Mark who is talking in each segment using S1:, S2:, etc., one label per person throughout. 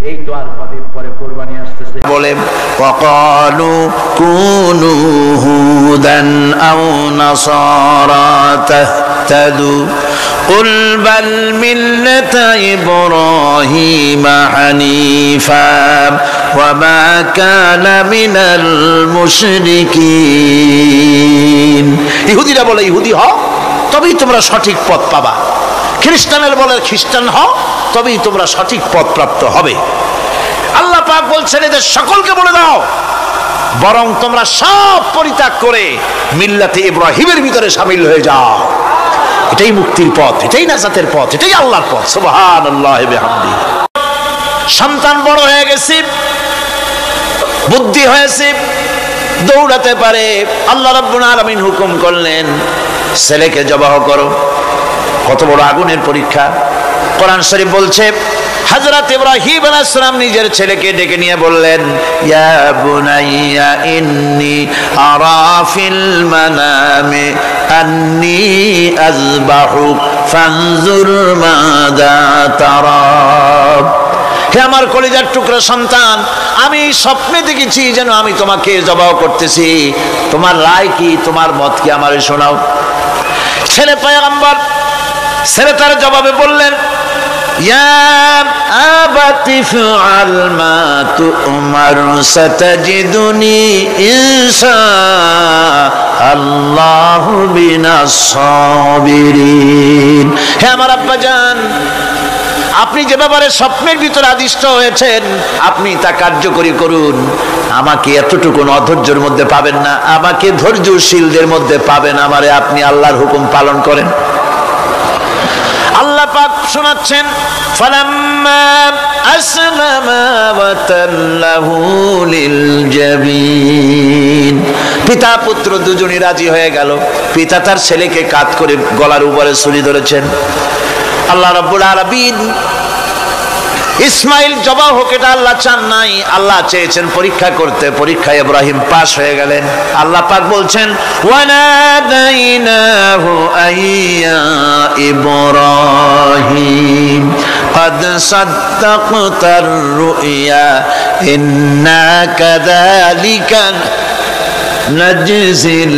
S1: এই তো আর কদিন পরে কুরবানি আসতেছে। বলে ওয়াকালু কুনু হুদান আও নাসারা তাহতাদু কুল বাল মিল্লাতা ইব্রাহিম হানিফা ওয়া মা কানা মিনাল মুশরিকিন। ইহুদিরা বলে ইহুদি হও তবেই তোমরা সঠিক পথ পাবা, খ্রিস্টানের বলে খ্রিস্টান হও তবেই তোমরা সঠিক পথ প্রাপ্ত হবে। আল্লাহ পাক বলছেন এদের সকলকে বলে দাও বরং তোমরা সব পরিত্যাগ করে মিল্লাতে ইব্রাহিমের ভিতরে শামিল হয়ে যাও। এটাই মুক্তির পথ, এটাই নাজাতের পথ, এটাই আল্লাহর পথ। সুবহানাল্লাহি বিহামদিহি। সন্তান বড় হয়ে গেছে, বুদ্ধি হয়েছে, দৌড়াতে পারে। আল্লাহ রাব্বুল আলামিন হুকুম করলেন ছেলেকে জবাহ করো। কত বড় আগুনের পরীক্ষা! কোরআন শরীফ বলছে হযরত ইব্রাহিম আলাইহিস সালাম নিজের ছেলেকে ডেকে নিয়ে বললেন ইয়া বুনাইয়া ইন্নী আরা ফিল মানামি আন্নী আযবাহুক ফানজুর মাযা তারা। হে আমার কলিজার টুকরা সন্তান, আমি স্বপ্নে দেখেছি যেন আমি তোমাকে জবাহ করতেছি, তোমার রায় কি, তোমার মত কি আমারে শোনাও। ছেলে পয়গম্বর, ছেলে তার জবাবে বললেন ইয়া আবাতি ফাআল মা তু'মার সাতাজিদুনি ইনশাআল্লাহু বিনাস সাবিরিন। হে আমার আব্বাজান, আপনি যে ব্যাপারে স্বপ্নের ভিতরে আদিষ্ট হয়েছেন আপনি তা কার্যকরী করুন। আমাকে এতটুকু অধৈর্যের মধ্যে পাবেন না, আমাকে ধৈর্যশীলদের মধ্যে পাবেন। আমারে আপনি আল্লাহর হুকুম পালন করেন। আল্লাহ পাক শোনাচ্ছেন ফালাম্মা আসলামা ওয়া তাল্লাহু লিল জাবিন। পিতা পুত্র দুজনই রাজি হয়ে গেল। পিতা তার ছেলেকে কাঁধ করে গলার উপরে ছুরি ধরেছেন। আল্লাহ রাব্বুল আলামিন ইসমাইল জবাহ হোক এটা আল্লাহ চান নাই, আল্লাহ চেয়েছেন পরীক্ষা করতে। পরীক্ষায় ইব্রাহিম পাশ হয়ে গেলেন। আল্লাহ পাক বলছেন ওয়ানাদাইনাহু আইয়া ইব্রাহিম قد صدقت الرؤيا إنا كذلك নাজিল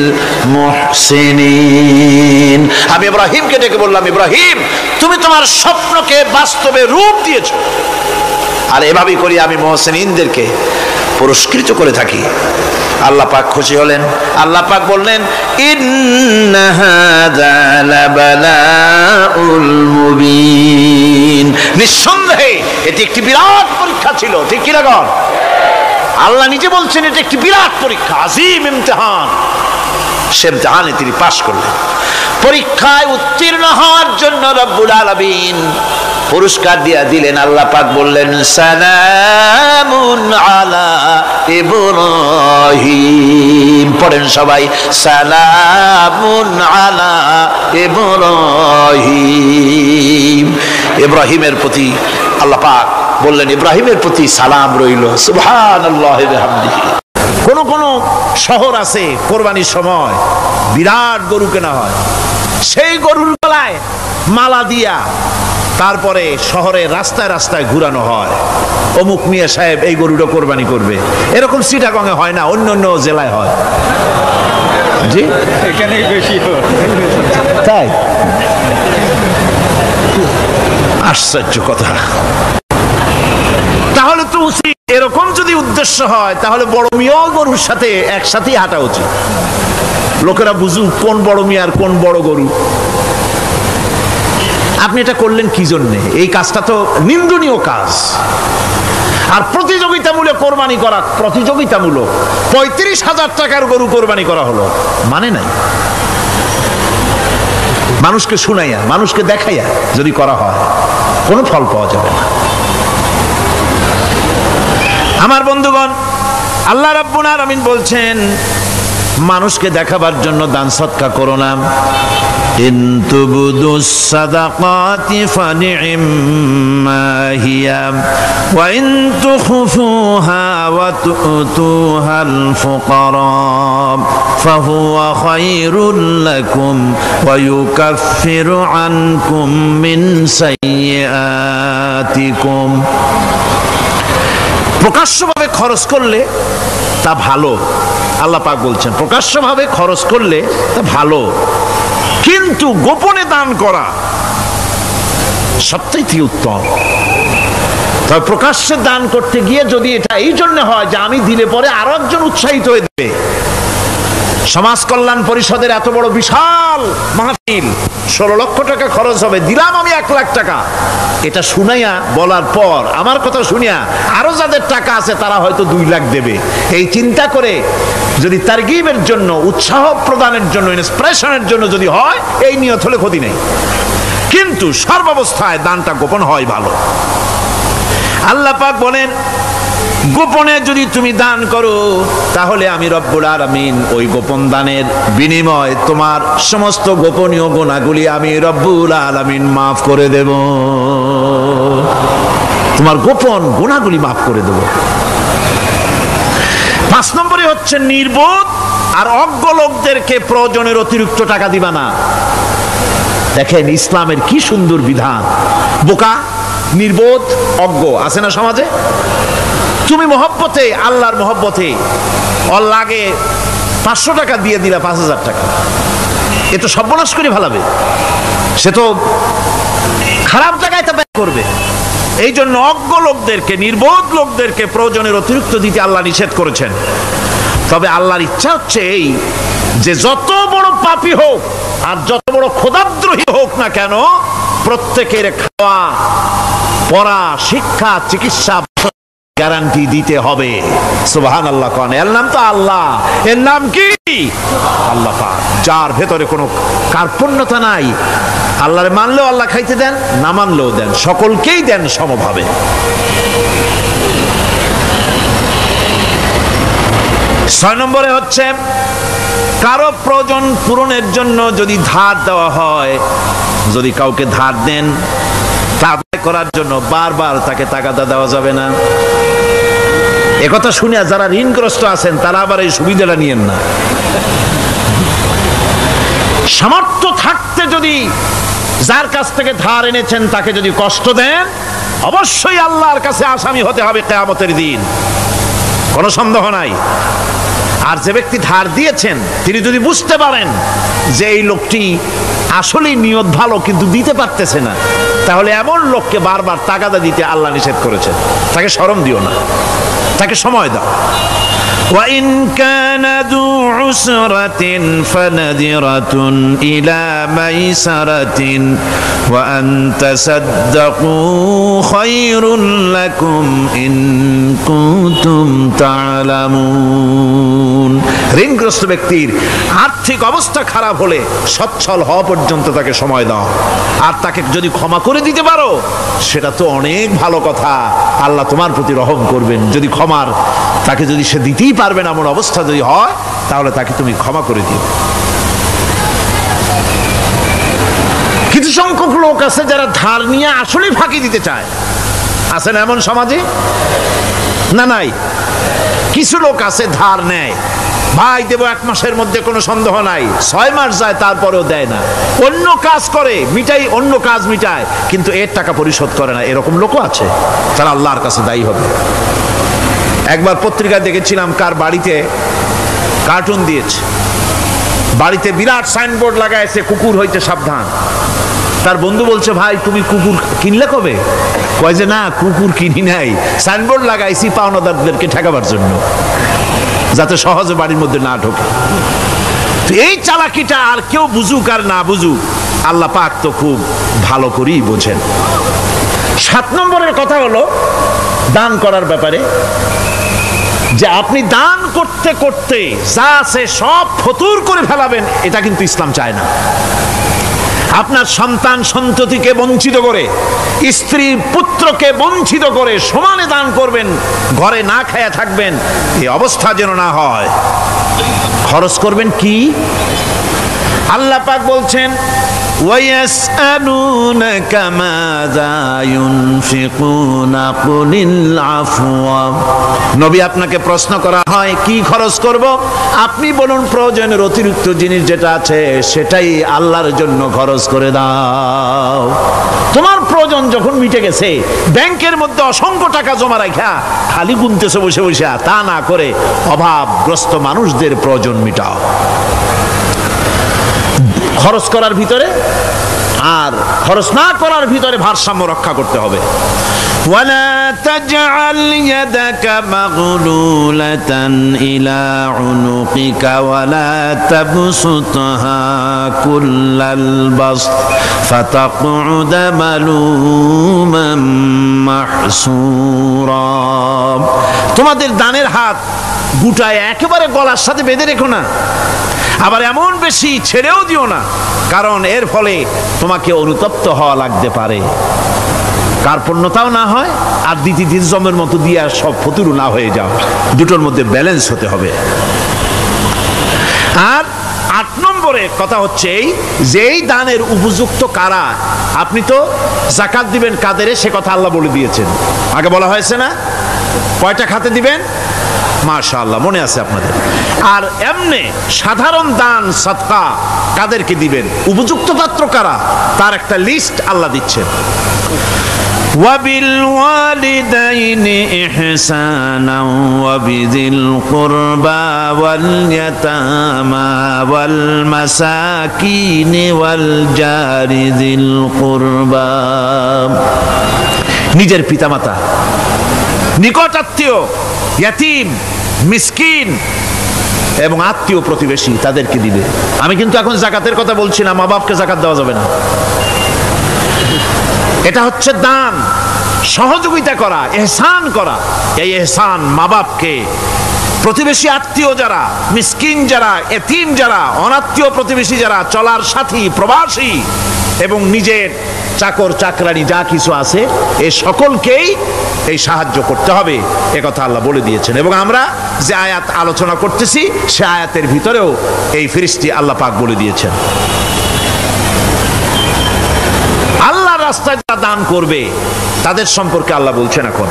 S1: মুহসিনিন। আমি ইব্রাহিমকে ডেকে বললাম ইব্রাহিম তুমি তোমার স্বপ্নকে বাস্তবে রূপ দিয়েছো, আর এভাবেই করি আমি মুহসিনিনদেরকে পুরস্কৃত করে থাকি। আল্লাহ পাক খুশি হলেন। আল্লাহ পাক বললেন ইন্না হাযা লাবালাউল মুবিন। নিঃসন্দেহে এটি একটি বিরাট পরীক্ষা ছিল। ঠিক কি না? আল্লাহ নিজে বলছেন এটা একটি বিরাট পরীক্ষা, আজিম ইমতিহান। সে ইমতিহানে তিনি পাশ করলেন। পরীক্ষায় উত্তীর্ণ হওয়ার জন্য রব্বুল আলামিন পুরস্কার দিয়ে দিলেন। আল্লাহ পাক বললেন সালামুন আলা ইব্রাহিম। পড়েন সবাই সালামুন আলা ইব্রাহিম। ইব্রাহিমের প্রতি আল্লাহ পাক বললেন ইব্রাহিমের প্রতি সালাম রইল। সুবহানাল্লাহি বিহামদিহি। কোন কোন শহর আছে কোরবানির সময় বিরাট গরু কেনা হয়, সেই গরুর গলায় মালা দিয়া তারপরে শহরে রাস্তায় রাস্তায় ঘুরানো হয়, অমুক মিয়া সাহেব এই গরুটা কোরবানি করবে। এরকম চিটাগংয়ে হয় না, অন্য অন্য জেলায় হয়। জি এখানে বেশি হয়। তাই আশ্চর্য কথা। তাহলে তো উচিত এরকম যদি উদ্দেশ্য হয় তাহলে বড় মিয়া গরুর সাথে একসাথেই হাঁটা উচিত, লোকেরা বুঝুক কোন বড় মিয়া আর কোন বড় গরু। আপনি এটা করলেন কি জন্যে? এই কাজটা তো নিন্দনীয় কাজ। আর প্রতিযোগিতামূলক কোরবানি করা, প্রতিযোগিতামূলক ৩৫,০০০ টাকার গরু কোরবানি করা হলো, মানে নাই। মানুষকে শুনাইয়া, মানুষকে দেখাইয়া যদি করা হয় কোনো ফল পাওয়া যাবে না। আমার বন্ধুগণ, আল্লাহ রাব্বুল আলামিন বলছেন মানুষকে দেখাবার জন্য দান সদকা করো না। ইন তুবদুস সাদাকাতি ফানি'ম্মা হিয়া ওয়া ইন তুখফুহা ওয়া তু'তুহাল ফুকারা ফাহুয়া খায়রুল লাকুম ওয়া ইউকাফিরু আনকুম মিন সাইয়্যাতিকুম। প্রকাশ্যভাবে খরচ করলে তা ভালো, আল্লাহ পাক বলছেন প্রকাশ্যভাবে খরচ করলে তা ভালো, কিন্তু গোপনে দান করা সবচেয়ে উত্তম। তবে প্রকাশ্যে দান করতে গিয়ে যদি এটা এই জন্য হয় যে আমি দিলে পরে আরো একজন উৎসাহিত হয়ে দেবে, সমাজ কল্যাণ পরিষদের এত বড় বিশাল মাহফিল, 16 লক্ষ টাকা খরচ হবে, দিলাম আমি 1 লাখ টাকা, এটা শুনাইয়া বলার পর আমার কথা শুনিয়া আরো যাদের টাকা আছে তারা হয়তো 2 লাখ দেবে, এই চিন্তা করে যদি তারগিবের জন্য, উৎসাহ প্রদানের জন্য, ইন্সপিরেশনের জন্য যদি হয়, এই নিয়ত হলে ক্ষতি নেই। কিন্তু সর্বাবস্থায় দানটা গোপন হয় ভালো। আল্লাহ পাক বলেন গোপনে যদি তুমি দান করো তাহলে আমি রব্বুল আলামিন ওই গোপন দানের বিনিময় তোমার সমস্ত গোপনীয় গুনাহগুলি আমি রব্বুল আলামিন মাফ করে দেব, তোমার গোপন গুনাহগুলি মাফ করে দেব। 5 নম্বরে হচ্ছে নির্বোধ আর অজ্ঞ লোকদেরকে প্রয়োজনের অতিরিক্ত টাকা দিবা না। দেখেন ইসলামের কি সুন্দর বিধান। বোকা, নির্বোধ, অজ্ঞ আছে না সমাজে? তুমি মহব্বতে, আল্লাহর মহব্বতে ওর লাগে 500 টাকা দিয়ে দিলা 5000 টাকা, এ তো সর্বনাশ করে ফেলাবে, সে তো খারাপ জায়গায় তা ব্যয় করবে। এই জন্য অজ্ঞ লোকদেরকে, নির্বোধ লোকদেরকে প্রয়োজনের অতিরিক্ত দিতে আল্লাহ নিষেধ করেছেন। তবে আল্লাহর ইচ্ছা হচ্ছে এই যে যত বড় পাপী হোক আর যত বড় খোদাদ্রোহী হোক না কেন, প্রত্যেকের খাওয়া, পড়া, শিক্ষা, চিকিৎসা গ্যারান্টি দিতে হবে। সুবহানাল্লাহ। কোন এর নাম তো আল্লাহ, এর নাম কি? আল্লাহ পাক, যার ভেতরে কোনো কার্পণ্যতা নাই। আল্লাহরে মানলেও আল্লাহ খাইতে দেন, না মানলেও দেন, সকলকেই দেন সমভাবে। 6 নম্বরে হচ্ছে কারো প্রয়োজন পূরণের জন্য যদি ধার দেওয়া হয়, যদি কাউকে ধার দেন তা আদায় করার জন্য বারবার তাকে টাকা দেওয়া যাবে না। একথা শুনিয়া যারা ঋণগ্রস্ত আছেন তারা আবার এই সুবিধাটা নিয়েন না। সামর্থ্য থাকতে যদি যার কাছ থেকে ধার এনেছেন তাকে যদি কষ্ট দেন, অবশ্যই আল্লাহর কাছে আসামি হতে হবে কিয়ামতের দিন, কোনো সন্দেহ নাই। আর যে ব্যক্তি ধার দিয়েছেন তিনি যদি বুঝতে পারেন যে এই লোকটি আসলেই নিয়ত ভালো কিন্তু দিতে পারতেছে না, তাহলে এমন লোককে বারবার তাগাদা দিতে আল্লাহ নিষেধ করেছেন। তাকে শরম দিও না, তাকে সময় দাও। وَإِنْ كَانَ ذُو عُسْرَةٍ فَنَذِرَةٌ إِلَى مَيْسَرَةٍ وَأَنْ تَصَدَّقُوا خَيْرٌ لَكُمْ إِنْ كُنْتُمْ تَعْلَمُونَ। ঋণগ্রস্ত ব্যক্তির আর্থিক অবস্থা খারাপ হলে সচ্ছল হওয়া পর্যন্ত তাকে সময় দাও, আর তাকে যদি ক্ষমা করে দিতে পারো সেটা তো অনেক ভালো কথা। আল্লাহ তোমার প্রতি রহম করবেন। যদি ক্ষমার তাকে যদি সে দিতেই পারবে না এমন অবস্থা যদি হয়, তাহলে তাকে তুমি ক্ষমা করে দিও। কিছু সংখ্যক লোক আছে যারা ধার নিয়ে আসলে ফাঁকি দিতে চায়, আছে না এমন সমাজে? না নাই? কিছু লোক আছে ধার নেয়, ভাই দেব 1 মাসের মধ্যে, কোনো সন্দেহ নাই। 6 মাস যায় তারপরেও দেয় না, অন্য কাজ করে মিটাই, অন্য কাজ মিটায়, কিন্তু এর টাকা পরিশোধ করে না। এরকম লোকও আছে, তারা আল্লাহর কাছে দায়ী হবে। একবার পত্রিকায় দেখেছিলাম কার বাড়িতে কার্টুন দিয়েছে, বাড়িতে বিরাট সাইনবোর্ড লাগাইছে কুকুর হইতে সাবধান। তার বন্ধু বলছে ভাই তুমি কুকুর কিনলে কবে? কয় যে না কুকুর কিনি নাই, সাইনবোর্ড লাগাইছি পাওনাদারদেরকে ঠেকাবার জন্য, যাতে সহজে বাড়ির মধ্যে না ঢোকে। তো এই চালাকিটা আর কেউ বুঝুক আর না বুঝুক, আল্লাহ পাক তো খুব ভালো করেই বোঝেন। 7 নম্বরের কথা হলো দান করার ব্যাপারে, যে আপনি দান করতে করতে যা আছে সব ফতুর করে ফেলাবেন, এটা কিন্তু ইসলাম চায় না। আপনার সন্তান সন্ততিকে বঞ্চিত করে, স্ত্রী পুত্রকে বঞ্চিত করে সমানে দান করবেন, ঘরে না খায়া থাকবেন, এই অবস্থা যেন না হয়। খরচ করবেন কি? আল্লাহ পাক বলছেন ويسألونك ماذا ينفقون قل العفو নবী আপনাকে প্রশ্ন করা হয় কি খরচ করব আপনি বলুন প্রয়োজনের অতিরিক্ত জিনিস যেটা আছে সেটাই আল্লাহর জন্য খরচ করে দাও তোমার প্রয়োজন যখন মিটে গেছে ব্যাংকের মধ্যে অসংখ্য টাকা জমা রাখা খালি গুনতেছে বসে বসে তা না করে অভাবগ্রস্ত মানুষদের প্রয়োজন মিটাও খরচ করার ভিতরে আর খরচ না করার ভিতরে ভারসাম্য রক্ষা করতে হবে ওয়ালা তাজআল ইয়াদাকা মাগলুলাতান ইলা উনুকিকা ওয়ালা তাবসুতহা কুল্লাল বাসত ফাতাকউদা মালুমান মাহসুরা তোমাদের দানের হাত গুটায় একেবারে গলার সাথে বেঁধে রেখো না আবার এমন বেশি ছেড়েও দিও না কারণ এর ফলে তোমাকে অনুতপ্ত হওয়া লাগতে পারে কার্পণ্যতাও না হয় আর দিতি জমের মতো দিয়ে সব ফতুরু না হয়ে যাও দুটোর মধ্যে ব্যালেন্স হতে হবে আর 8 নম্বরে কথা হচ্ছে এই যেই দানের উপযুক্ত কারা আপনি তো যাকাত দিবেন কাদের সে কথা আল্লাহ বলে দিয়েছেন আগে বলা হয়েছে না কয়টা খাতে দিবেন মাশাআল্লাহ মনে আছে আপনাদের আর এমনি সাধারণ দান সাদকা কাদেরকে দিবেন উপযুক্ত পাত্র কারা তার একটা লিস্ট আল্লাহ দিচ্ছেন وبالوالدين إحسانا وبذي القربى واليتامى والمساكين والجار ذي القربى নিজের পিতামাতা নিকট আত্মীয় ইয়াতিম মিসকিন এবং আত্মীয় প্রতিবেশী তাদেরকে দিবে আমি কিন্তু এখন যাকাতের কথা বলছি না মা বাপকে যাকাত দেওয়া যাবে না এটা হচ্ছে দান সহযোগিতা করা ইহসান করা এই ইহসান মা বাপকে প্রতিবেশী আত্মীয় যারা মিসকিন যারা এতিম যারা অনাত্মীয় প্রতিবেশী যারা চলার সাথী প্রবাসী এবং নিজের চাকর চাকরানি যা কিছু আছে এই সকলকেই এই সাহায্য করতে হবে একথা আল্লাহ বলে দিয়েছেন এবং আমরা যে আয়াত আলোচনা করতেছি সে আয়াতের ভিতরেও এই ফেরেশতা আল্লাহ পাক বলে দিয়েছেন আল্লাহর রাস্তায় যারা দান করবে তাদের সম্পর্কে আল্লাহ বলছেন এখন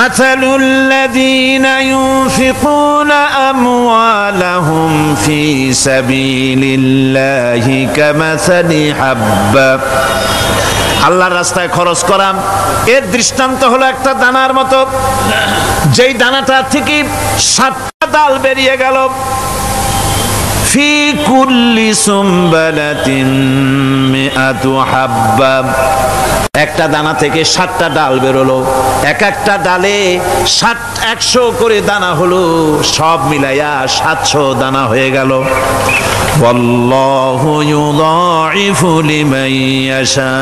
S1: مثل الذين ينفقون أموالهم في سبيل الله كمثل حبة আল্লাহর রাস্তায় খরচ করা এর দৃষ্টান্ত হলো একটা দানার মতো যেই দানাটা থেকে 7টা ডাল বেরিয়ে গেল ফি কুল্লি সুমবালাতিন মিআতু হাব্বা একটা দানা থেকে 7টা ডাল বেরোলো এক একটা ডালে 100 করে দানা হলো সব মিলাইয়া 700 দানা হয়ে গেল ওয়াল্লাহু ইউদাইফু লিমান ইয়াশা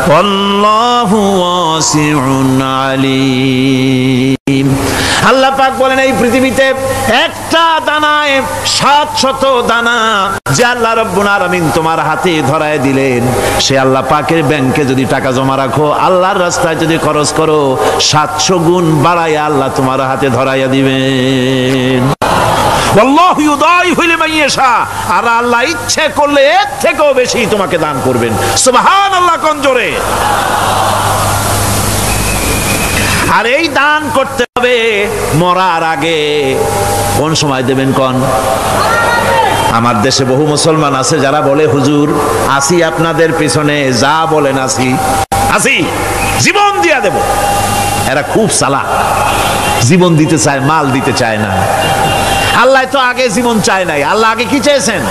S1: ওয়াল্লাহু ওয়াসিউন আলীম আল্লাহ পাক বলেন এই পৃথিবীতে একটা দানায় 700 দানা যে আল্লাহ রাব্বুল আলামিন তোমার হাতে ধরায় দিলেন সে আল্লাহ পাকের ব্যাংকে যদি টাকা জমা রাখো আল্লাহর রাস্তায় যদি খরচ করো 700 গুণ বাড়ায়া আল্লাহ তোমার হাতে ধরাইয়া দিবেন আল্লাহু ইউদাইফু লিমান ইয়াশা আর আল্লাহ ইচ্ছে করলে এর থেকেও বেশি তোমাকে দান করবেন সুবহানাল্লাহ কোন জোরে আর এই দান করতে হবে মরার আগে কোন সময় দেবেন কোন আমার দেশে বহু মুসলমান আছে যারা বলে হুজুর আসি আপনাদের পিছনে যা বলেন আসি জীবন দিয়া দেব এরা খুব চালাক জীবন দিতে চায় মাল দিতে চায় না আল্লাহ তো আগে জীবন চায় নাই আল্লাহ আগে কি চেয়েছেন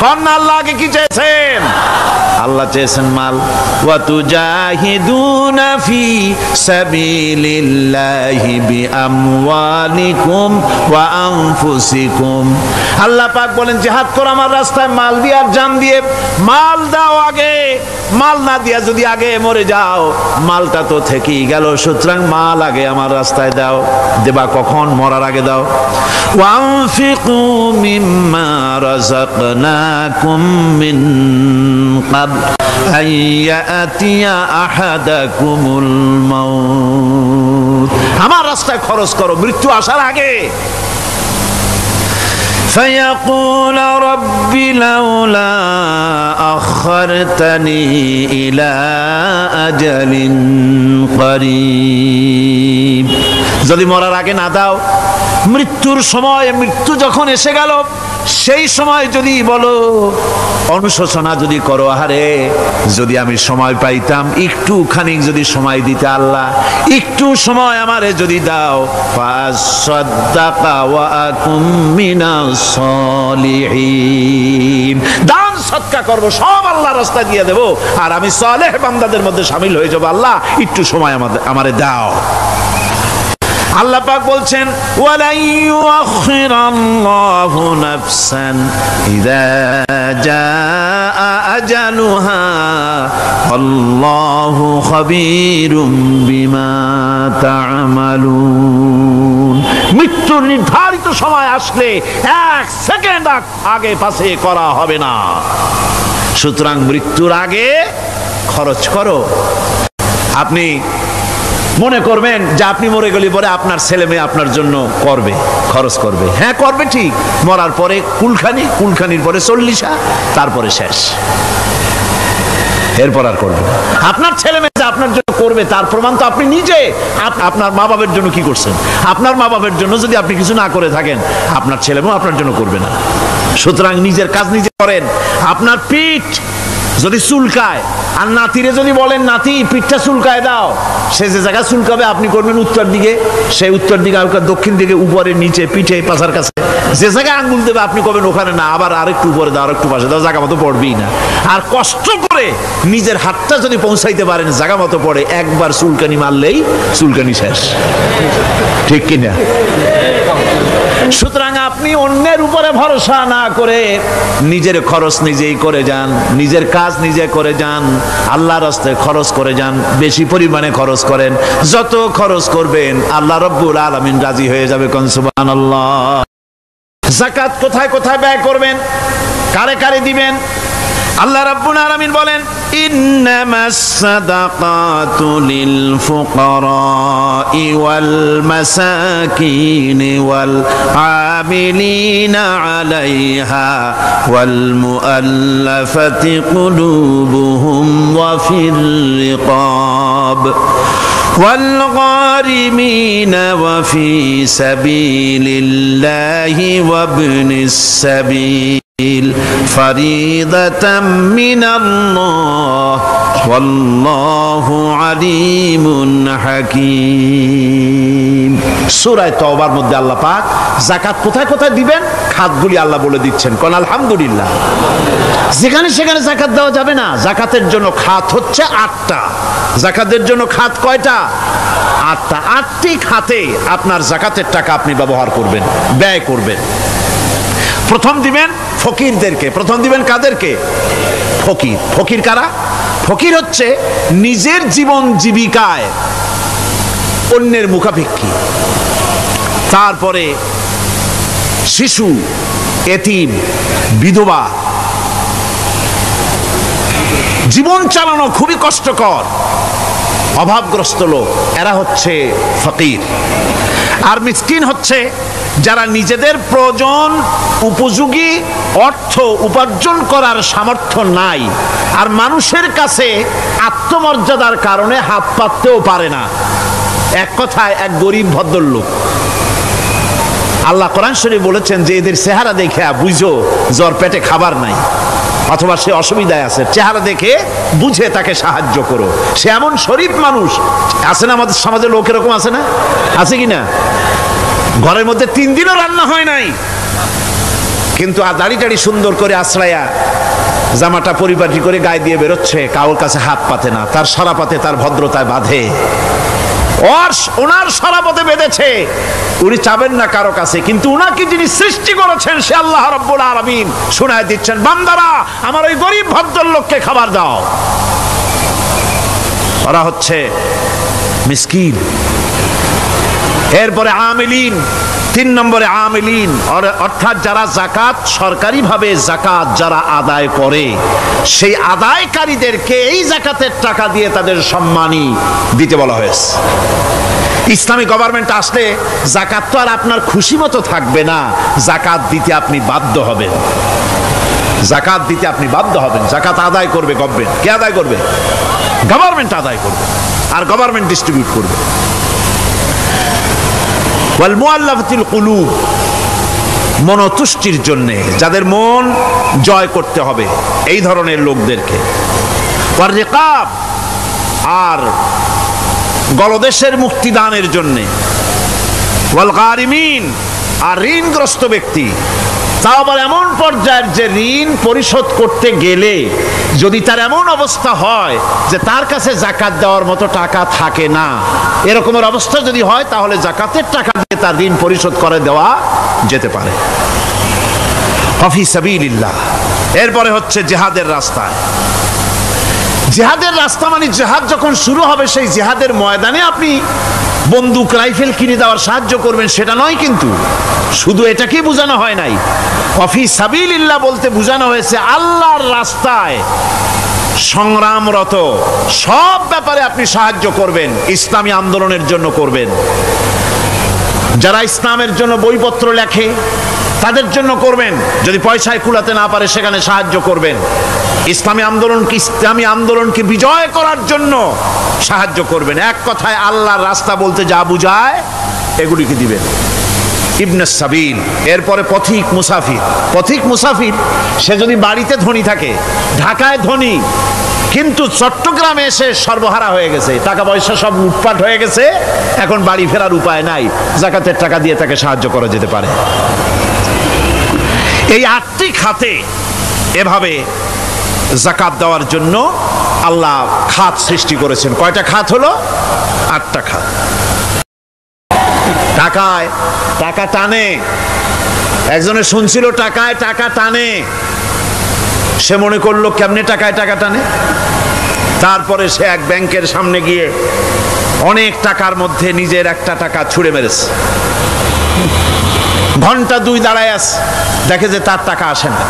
S1: কোন আল্লাহ আগে কি চেয়েছেন আল্লাহ চেয়েছেন মাল ওয়া তুজাহিদুনা ফি সাবিলিল্লাহি বিআমওয়ালিকুম ওয়া আনফুসিকুম আল্লাহ পাক বলেন জিহাদ করো আমার রাস্তায় মাল দিয়ে আর জান দিয়ে মাল দাও আগে মাল না দিয়া যদি আগে মরে যাও মালটা তো থেকেই গেল সুতরাং মাল আগে আমার রাস্তায় দাও দেবা কখন মরার আগে দাও ওয়া আনফিকু মিম্মা রাযাকনাকুম মিন قبل أن يأتي أحدكم الموت আমার রাস্তায় খরচ করো মৃত্যু আসার আগে فيقول رب لولا أخرتني إلى أجل قريب যদি মরার আগে না দাও, মৃত্যুর সময়, মৃত্যু যখন এসে গেল সেই সময় যদি বলো, অনুশোচনা যদি করো, আহারে যদি আমি সময় পাইতাম, একটুখানি যদি সময় দিতে আল্লাহ, একটু সময় আমারে যদি দাও, ফাসাদ্দাকা ওয়া আকুম মিনাস সলিহিন, দান সদকা করব, সব আল্লাহর রাস্তায় দিয়ে দেব, আর আমি সালেহ বান্দাদের মধ্যে শামিল হয়ে যাব। আল্লাহ একটু সময় আমারে দাও। আল্লাহ পাক বলছেন ওয়ালা ইউআখিরাল্লাহু নাফসান ইযা জাআ আজালুহা আল্লাহু খাবীরুম বিমা তা'মালুন। মৃত্যুর নির্ধারিত সময় আসলে এক সেকেন্ড আগে পাশে করা হবে না। সুতরাং মৃত্যুর আগে খরচ করো। আপনি মনে করবেন যে আপনি মরে গেলে পরে আপনার ছেলে মেয়ে আপনার জন্য করবে, খরচ করবে। হ্যাঁ করবে ঠিক, মরার পরে কুলখানির পরে 40, তারপরে শেষ, এরপর আর করবে। আপনার ছেলে মেয়ে আপনার জন্য করবে তার প্রমাণ তো আপনি নিজে। আপনার মা বাবার জন্য কি করছেন? আপনার মা বাবার জন্য যদি আপনি কিছু না করে থাকেন, আপনার ছেলে মেয়ে আপনার জন্য করবে না। সুতরাং নিজের কাজ নিজে করেন। আপনার পিঠ যদি চুলকায়, আর নাতিরে যদি বলেন নাতি পিঠটা চুলকায় দাও, সে যে জায়গা চুলকাবে আপনি করবেন উত্তর দিকে, সে উত্তর দিকে, দক্ষিণ দিকে, উপরে, নিচে, পিঠে, পাছার কাছে, যে জায়গায় আঙ্গুল দেবে আপনি করবেন ওখানে না, আবার আরেকটু উপরে দাও, আরেকটু পাশে দাও, জায়গা মতো পড়বেই না। আর কষ্ট করে নিজের হাতটা যদি পৌঁছাইতে পারেন জায়গা মতো পড়ে, একবার চুলকানি মারলেই চুলকানি শেষ, ঠিক কিনা? সুতরাং আপনি অন্যের উপরে ভরসা না করে নিজের খরচ নিজেই করে যান, নিজের কাজ নিজে করে যান, আল্লাহর রাস্তায় খরচ করে যান, বেশি পরিমাণে খরচ করেন। যত খরচ করবেন আল্লাহ রাব্বুল আলামিন রাজি হয়ে যাবে। কোন সুবহানাল্লাহ। যাকাত কোথায় কোথায় ব্যয় করবেন, কারে কারে দিবেন? আল্লাহ রাব্বুল আলামিন বলেন ইন্নামাস সাদাকাতু লিল ফুকারাই ওয়াল মাসাকিন ওয়াল আমিলিনা আলাইহা ওয়াল মুআল্লাফাতি কুলুবুহুম ওয়া ফির রিকাব ওয়াল গারিমিনা ওয়া ফি সাবিলিল্লাহি ওয়া ইবনিস সাবিল ফরিদাতাম মিনাল্লাহ ওয়াল্লাহু আলিমুন হাকীম। সূরা তাওবার মধ্যে আল্লাহ পাক যাকাত কোথায় কোথায় দিবেন খাতগুলি আল্লাহ বলে দিচ্ছেন। কোন আলহামদুলিল্লাহ। যেখানে সেখানে যাকাত দেওয়া যাবে না। যাকাতের জন্য খাত হচ্ছে 8টা। যাকাতের জন্য খাত কয়টা? 8টা। 8টি খাতে আপনার যাকাতের টাকা আপনি ব্যবহার করবেন, ব্যয় করবেন। প্রথম দিবেন ফকিরদেরকে। প্রথম দিবেন কাদেরকে? ফকির। ফকির কারা? ফকির হচ্ছে নিজের জীবন জীবিকায় অন্যের মুখাপেক্ষী। তারপরে শিশু, এতিম, বিধবা, জীবন চালানো খুবই কষ্টকর, অভাবগ্রস্ত লোক, এরা হচ্ছে ফকির। আর মিসকিন হচ্ছে যারা নিজেদের প্রয়োজন উপযোগী অর্থ উপার্জন করার সামর্থ্য নাই, আর মানুষের কাছে আত্মমর্যাদার কারণে হাত পাততেও পারে না। এক কথায় এক গরিব ভদ্রলোক। আল্লাহ কোরআন শরীফ বলেছেন যে এদের চেহারা দেখে বুঝো জ্বর পেটে খাবার নাই, অথবা সে অসুবিধায় আছে, চেহারা দেখে বুঝে তাকে সাহায্য করো। সে এমন শরীফ মানুষ আছে না আমাদের সমাজে? লোক এরকম আছে না? আছে কিনা? ঘরের মধ্যে 3 দিনও রান্না হয় নাই, কিন্তু দাড়ি টাড়ি সুন্দর করে আশ্রয়া, জামাটা পরিপাটি করে গায়ে দিয়ে বেরোচ্ছে, কারোর কাছে হাত পাতে না, তার সরাপাতে তার ভদ্রতায় বাঁধে। ওনার সরাপথে বেঁধেছে, উনি চাবেন না কারো কাছে, কিন্তু উনাকে যিনি সৃষ্টি করেছেন সে আল্লাহ রাব্বুল আলামিন শোনায় দিচ্ছেন, বান্দারা আমার ওই গরিব ভদ্রলোককে খাবার দাও। ওরা হচ্ছে মিসকিন। এরপরে আমিলিন,
S2: তিন নম্বরে আমিলিন, অর্থাৎ যারা যাকাত সরকারিভাবে যাকাত যারা আদায় করে সেই আদায়কারীদেরকে এই যাকাতের টাকা দিয়ে তাদের সম্মানী দিতে বলা হয়েছে। ইসলামী গভর্নমেন্ট আসলে যাকাত তো আর আপনার খুশি মতো থাকবে না, যাকাত দিতে আপনি বাধ্য হবেন। যাকাত দিতে আপনি বাধ্য হবেন। যাকাত আদায় করবে গভর্নমেন্ট। কে আদায় করবে? গভর্নমেন্ট আদায় করবে, আর গভর্নমেন্ট ডিস্ট্রিবিউট করবে। ওয়াল মুআল্লাফাতিল কুলুব, মনতুষ্টির জন্য, যাদের মন জয় করতে হবে এই ধরনের লোকদেরকে। ওয়ার রিকাব, আর গলদেশের মুক্তিদানের জন্য। ওয়াল গারিমিন, আর ঋণগ্রস্ত ব্যক্তি, তাও আবার এমন পর্যায়ের যে ঋণ পরিশোধ করতে গেলে যদি তার এমন অবস্থা হয় যে তার কাছে যাকাত দেওয়ার মতো টাকা থাকে না, এরকমের অবস্থা যদি হয় তাহলে যাকাতের টাকা দিয়ে তার ঋণ পরিশোধ করে দেওয়া যেতে পারে। ফি সাবিলিল্লাহ, এরপরে হচ্ছে জিহাদের রাস্তায়। জিহাদের রাস্তা মানে জিহাদ যখন শুরু হবে সেই জিহাদের ময়দানে আপনি বন্দুক রাইফেল কিনে দেওয়ার সাহায্য করবেন সেটা নয়, কিন্তু শুধু এটাকে বোঝানো হয় নাই। ফি সাবিলিল্লাহ বলতে বোঝানো হয়েছে আল্লাহর রাস্তায় সংগ্রামরত সব ব্যাপারে আপনি সাহায্য করবেন, ইসলামী আন্দোলনের জন্য করবেন। যারা ইসলামের জন্য বইপত্র লেখে তাদের জন্য করবেন, যদি পয়সায় কুলাতে না পারে সেখানে সাহায্য করবেন। ইসলামী আন্দোলনকে বিজয় করার জন্য সাহায্য করবেন। এক কথায় আল্লাহর রাস্তা বলতে যা বুঝায় এগুলিকে দিবেন। ইবনে সাবিল, এরপরে পথিক মুসাফির। পথিক মুসাফির সে যদি বাড়িতে ধনী থাকে, ঢাকায় ধনী, কিন্তু চট্টগ্রামে এসে সর্বহারা হয়ে গেছে, টাকা পয়সা সব লুটপাট হয়ে গেছে, এখন বাড়ি ফেরার উপায় নাই, যাকাতের টাকা দিয়ে তাকে সাহায্য করা যেতে পারে। এই 8টি খাতে এভাবে যাকাত দেওয়ার জন্য আল্লাহ খাত সৃষ্টি করেছেন। কয়টা খাত হলো? 8টা খাত। টাকায় টাকা টানে, একজনে শুনছিল টাকায় টাকা টানে, সে মনে করলো কেমনে টাকায় টাকা টানে। তারপরে সে এক ব্যাংকের সামনে গিয়ে অনেক টাকার মধ্যে নিজের একটা টাকা ছুঁড়ে মেরেছে। ঘন্টা 2 দাঁড়ায় আছে, দেখে যে তার টাকা আসে না।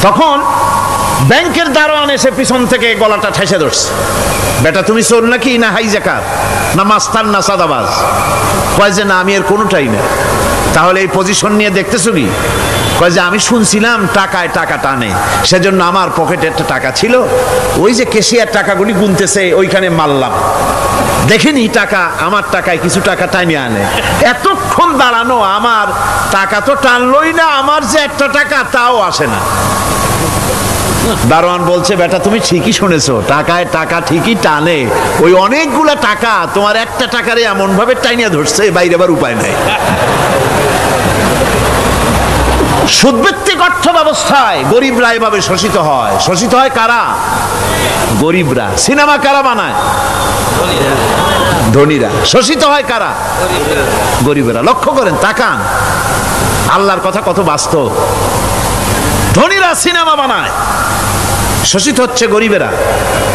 S2: তখন ব্যাংকের দারোয়ান এসে পিছন থেকে গলাটা ঠেসে ধরছে, বেটা তুমি চোর নাকি, না হাইজাকার, না মাস্তান, না সাদাবাজ? কয় যে না, আমি এর কোনোটাই না। তাহলে এই পজিশন নিয়ে দেখতেছো কি? কয় যে আমি শুনছিলাম টাকায় টাকা টানে, সেজন্য আমার পকেটে একটা টাকা ছিল, ওই যে কেশিয়ার টাকাগুলি গুনতেছে ওইখানে মারলাম, দেখেনি টাকা, আমার টাকায় কিছু টাকা টাইনে আনে। এতক্ষণ দাঁড়ানো, আমার টাকা তো টানলই না, আমার যে একটা টাকা তাও আসে না। দারোয়ান বলছে, বেটা তুমি ঠিকই শুনেছো, টাকায় টাকা ঠিকই টানে, ওই অনেকগুলা টাকা তোমার একটা টাকারে এমন ভাবে টাইনিয়া ধরছে, বাইরে আবার উপায় নাই। সুদভিত্তিক অর্থ ব্যবস্থায় গরিবরা এভাবে শোষিত হয়। শোষিত হয় কারা? গরিবরা। সিনেমা কারা বানায়? ধনীরা। শোষিত হয় কারা? গরিবরা। লক্ষ্য করেন, তাকান, আল্লাহর কথা কত বাস্তব। ধনীরা সিনেমা বানায়, শোষিত হচ্ছে গরিবেরা।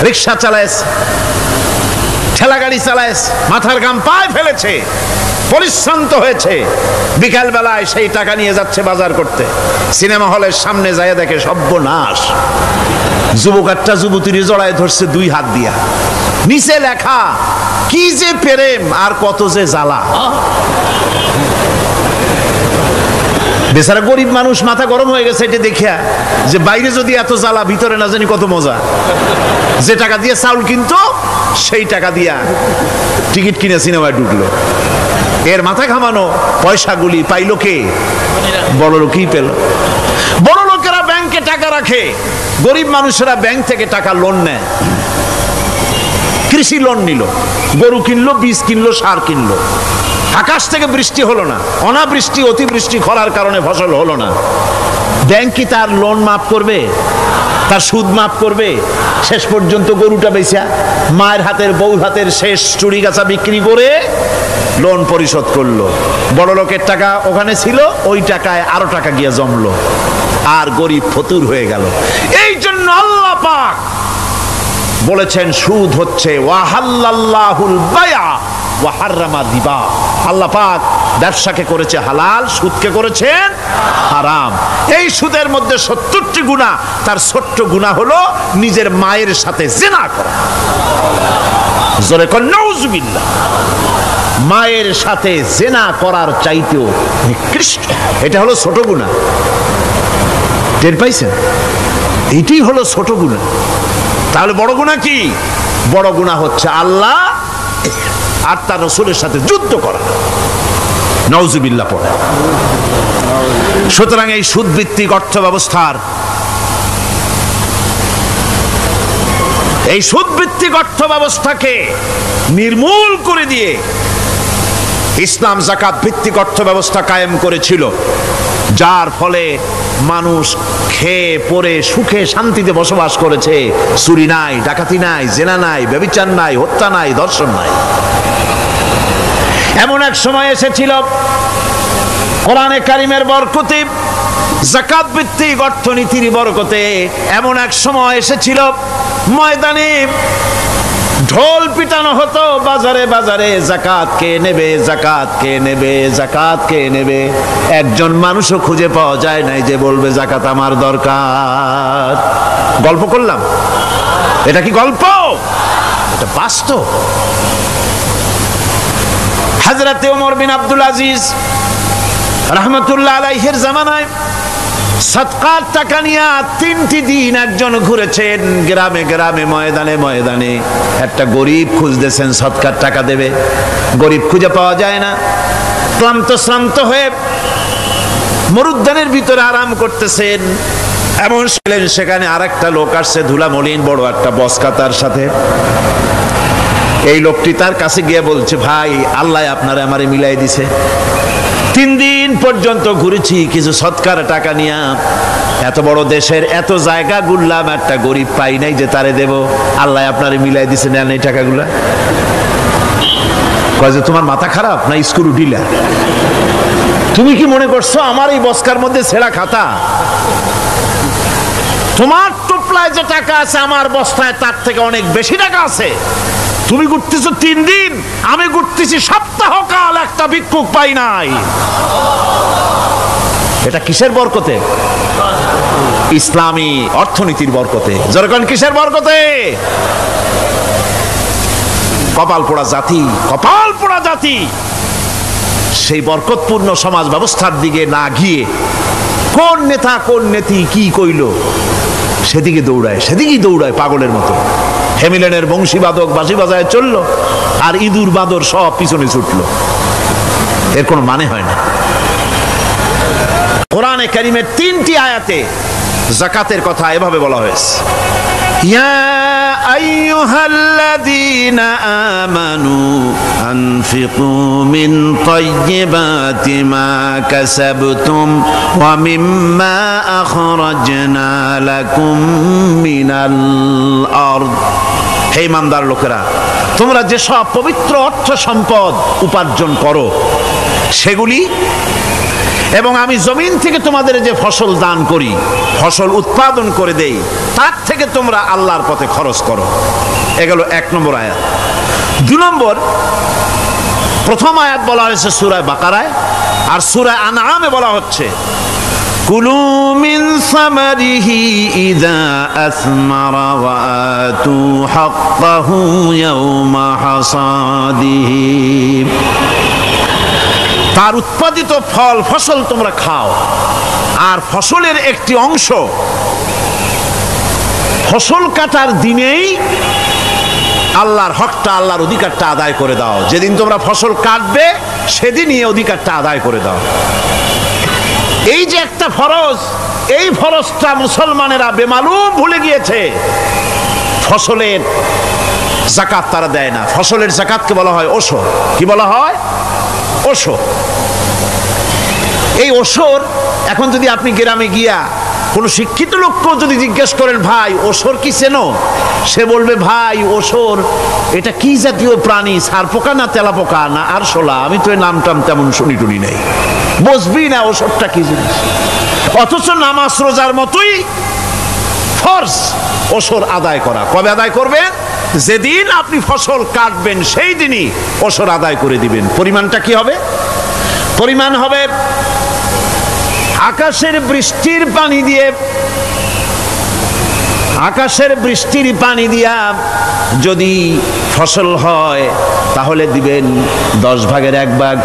S2: রিক্সা চালায়ছে, ঠেলা গাড়ি চালায়ছে, মাথার ঘাম পায়ে ফেলেছে, পরিশ্রান্ত হয়েছে, বিকাল বেলায় সেই টাকা নিয়ে যাচ্ছে বাজার করতে। সিনেমা হলের সামনে যায় দেখে সর্বনাশ, যুবক একটা যুবতীর জড়ায় ধরছে 2 হাত দিয়া, নিচে লেখা কি যে প্রেম আর কত যে জ্বালা। বেচারা গরিব মানুষ মাথা গরম হয়ে গেছে এটা দেখিয়া, যে বাইরে যদি এত জ্বালা, ভিতরে না জানি কত মজা। যে টাকা দিয়ে চাউল কিনতো সেই টাকা দিয়া টিকিট কিনে সিনেমায় ঢুকলো। এর মাথা ঘামানো পয়সাগুলি পাইলো কে? বড় লোকই পেল। বড় লোকেরা ব্যাংকে টাকা রাখে, গরিব মানুষেরা ব্যাংক থেকে টাকা লোন নেয়। কৃষি লোন নিল, গরু কিনলো, বীজ কিনলো, সার কিনলো। আকাশ থেকে বৃষ্টি হলো না, অনাবৃষ্টি, অতিবৃষ্টি, খরার কারণে ফসল হলো না। ব্যাংক কি তার লোন মাফ করবে? তার সুদ মাফ করবে? শেষ পর্যন্ত গরুটা বেচা, মায়ের হাতের, বউ হাতের শেষ চুড়ি গাছা বিক্রি করে লোন পরিশোধ করলো। বড় লোকের টাকা ওখানে ছিল, ওই টাকায় আরো টাকা গিয়ে জমলো, আর গরিব ফতুর হয়ে গেল। এই জন্য আল্লাহ পাক বলেছেন সুদ হচ্ছে ওয়াহাল্লাল্লাহুল বায়া ওয়া হাররামা রিবা। আল্লাহ পাক ব্যবসাকে করেছে হালাল, সুদকে করেছেন হারাম। এই সুদের মধ্যে 70টি গুনাহ, তার ছোট্ট গুনাহ হলো নিজের মায়ের সাথে জিনা করা। জোরে কর নাউজুবিল্লাহ। মায়ের সাথে জিনা করার চাইতেও নিকৃষ্ট, এটা হলো ছোট গুনাহ। টের পাইছেন? এটাই হলো ছোট গুনাহ। তাহলে বড় গুনাহ কি? বড় গুনাহ হচ্ছে আল্লাহ আর তার রাসূলের সাথে যুদ্ধ করা। নাউজুবিল্লাহ পড়ে। সুতরাং এই সুদভিত্তিক অর্থ ব্যবস্থার, এই সুদভিত্তিক অর্থ ব্যবস্থাকে নির্মূল করে দিয়ে ইসলাম যাকাত ভিত্তিক অর্থ ব্যবস্থা কায়েম করেছিল, যার ফলে মানুষ খেয়ে পরে সুখে শান্তিতে বসবাস করেছে। চুরি নাই, ডাকাতি নাই, জেনা নাই, ব্যভিচার নাই, হত্যা নাই, ধর্ষণ নাই। এমন এক সময় এসেছিল কোরআনে কারিমের বরকতে, যাকাত ভিত্তিক অর্থনীতির বরকতে এমন এক সময় এসেছিল ময়দানে ঢোল পিটানো হতো বাজারে বাজারে, যাকাত কে নেবে, যাকাত কে নেবে, যাকাত কে নেবে। একজন মানুষও খুঁজে পাওয়া যায় নাই যে বলবে যাকাত আমার দরকার। গল্প করলাম? এটা কি গল্প? এটা বাস্তব। হযরতে ওমর বিন আব্দুল আজিজ রাহমাতুল্লাহ আলাইহির জামানায় সদকার টাকা নিয়ে 3টি দিন একজন ঘুরেছেন গ্রামে গ্রামে, ময়দানে ময়দানে। একটা গরিব খুঁজতেছেন সদকার টাকা দেবে, গরিব খুঁজে পাওয়া যায় না। ক্লান্ত শ্রান্ত হয়ে মরুদ্যানের ভিতরে আরাম করতেছেন, এমন সেখানে আরেকটা লোক আসছে, ধুলা মলিন বড় একটা বস্কা তার সাথে। এই লোকটি তার কাছে গিয়ে বলছে, ভাই আল্লাহ আপনারে আমারে মিলাই দিছে, 3 দিন পর্যন্ত ঘুরেছি কিছু সদকার টাকা নিয়ে, এত বড় দেশের এত জায়গা ঘুরলাম, একটা গরিব পাই নাই যে তারে দেব, আল্লাহ আপনারে মিলাই দিছে, নেন এই টাকাগুলা। কয় যে তোমার মাথা খারাপ না স্ক্রু ঢিলা? তুমি কি মনে করছো আমার এই বস্কার মধ্যে ছেঁড়া খাতা? তোমার টোপলায় যে টাকা আছে আমার বস্তায় তার থেকে অনেক বেশি টাকা আছে। তুমি ঘুরতেছো 3 দিন, আমি ঘুরতেছি সপ্তাহকাল, একটা ভিক্ষুক পাই নাই। এটা কিসের বরকতে? ইসলামী অর্থনীতির বরকতে। যখন কিসের বরকতে? কপাল পোড়া জাতি, কপাল পোড়া জাতি। সেই বরকতপূর্ণ সমাজ ব্যবস্থার দিকে না গিয়ে কোন নেতা কোন নেত্রী কি কইল সেদিকে দৌড়ায়, সেদিকেই দৌড়ায় পাগলের মতো। হেমিলেনের বংশীবাদক বাঁশি বাজায় চললো, আর ইঁদুর বাদর সব পিছনে ছুটলো। এর কোনো মানে হয় না। কোরআনে কারিমের 3টি আয়াতে যাকাতের কথা এভাবে বলা হয়েছে, ইয়া আইয়ুহাল্লাযীনা আমানু আনফিকু মিন তাইয়্যিবাতি মা কাসাবতুম ওয়া মিম্মা আখরাজনা লাকুম মিনাল আরদ। হে ইমানদার লোকেরা, তোমরা যেসব পবিত্র অর্থ সম্পদ উপার্জন করো সেগুলি, এবং আমি জমিন থেকে তোমাদের যে ফসল দান করি, ফসল উৎপাদন করে দেই, তার থেকে তোমরা আল্লাহর পথে খরচ করো। এগুলো 1 নম্বর আয়াত। 2 নম্বর, প্রথম আয়াত বলা হয়েছে সূরা বাকারায়, আর সূরা আনআমে বলা হচ্ছে কুলু মিন সামারিহি ইযা আসমারা ওয়া আতু হাক্কাহু ইয়াওমা হাসাদিহি। তার উৎপাদিত ফল ফসল তোমরা খাও, আর ফসলের একটি অংশ ফসল কাটার দিনেই আল্লাহর হকটা, আল্লাহর অধিকারটা আদায় করে দাও। যেদিন তোমরা ফসল কাটবে সেদিনই এই অধিকারটা আদায় করে দাও। এই যে একটা ফরজ, এই ফরজটা মুসলমানেরা বেমালুম ভুলে গিয়েছে। ফসলের যাকাত তারা দেয় না। ফসলের যাকাতকে বলা হয় ওশর। কি বলা হয়? ওশর। এই ওশর এখন যদি আপনি গ্রামে গিয়া কোনো শিক্ষিত লোককে যদি জিজ্ঞেস করেন, ভাই ওশর কি চেনো? সে বলবে, ভাই ওশর এটা কি জাতীয় প্রাণী, সারপোকা না তেলাপোকা না আরশোলা, আমি তো এই নামটাম তেমন শুনি টুনি নাই, বুঝবি না ওশরটা কি জিনিস। অথচ নামাজ রোজার মতোই ফরজ ওসর আদায় করা। কবে আদায় করবেন? যেদিন আপনি ফসল কাটবেন সেই দিনই ওসর আদায় করে দিবেন। পরিমাণটা কি হবে? পরিমাণ হবে আকাশের বৃষ্টির পানি দিয়ে, আকাশের বৃষ্টির পানি দিয়া যদি ফসল হয় তাহলে দিবেন 10 ভাগের 1 ভাগ।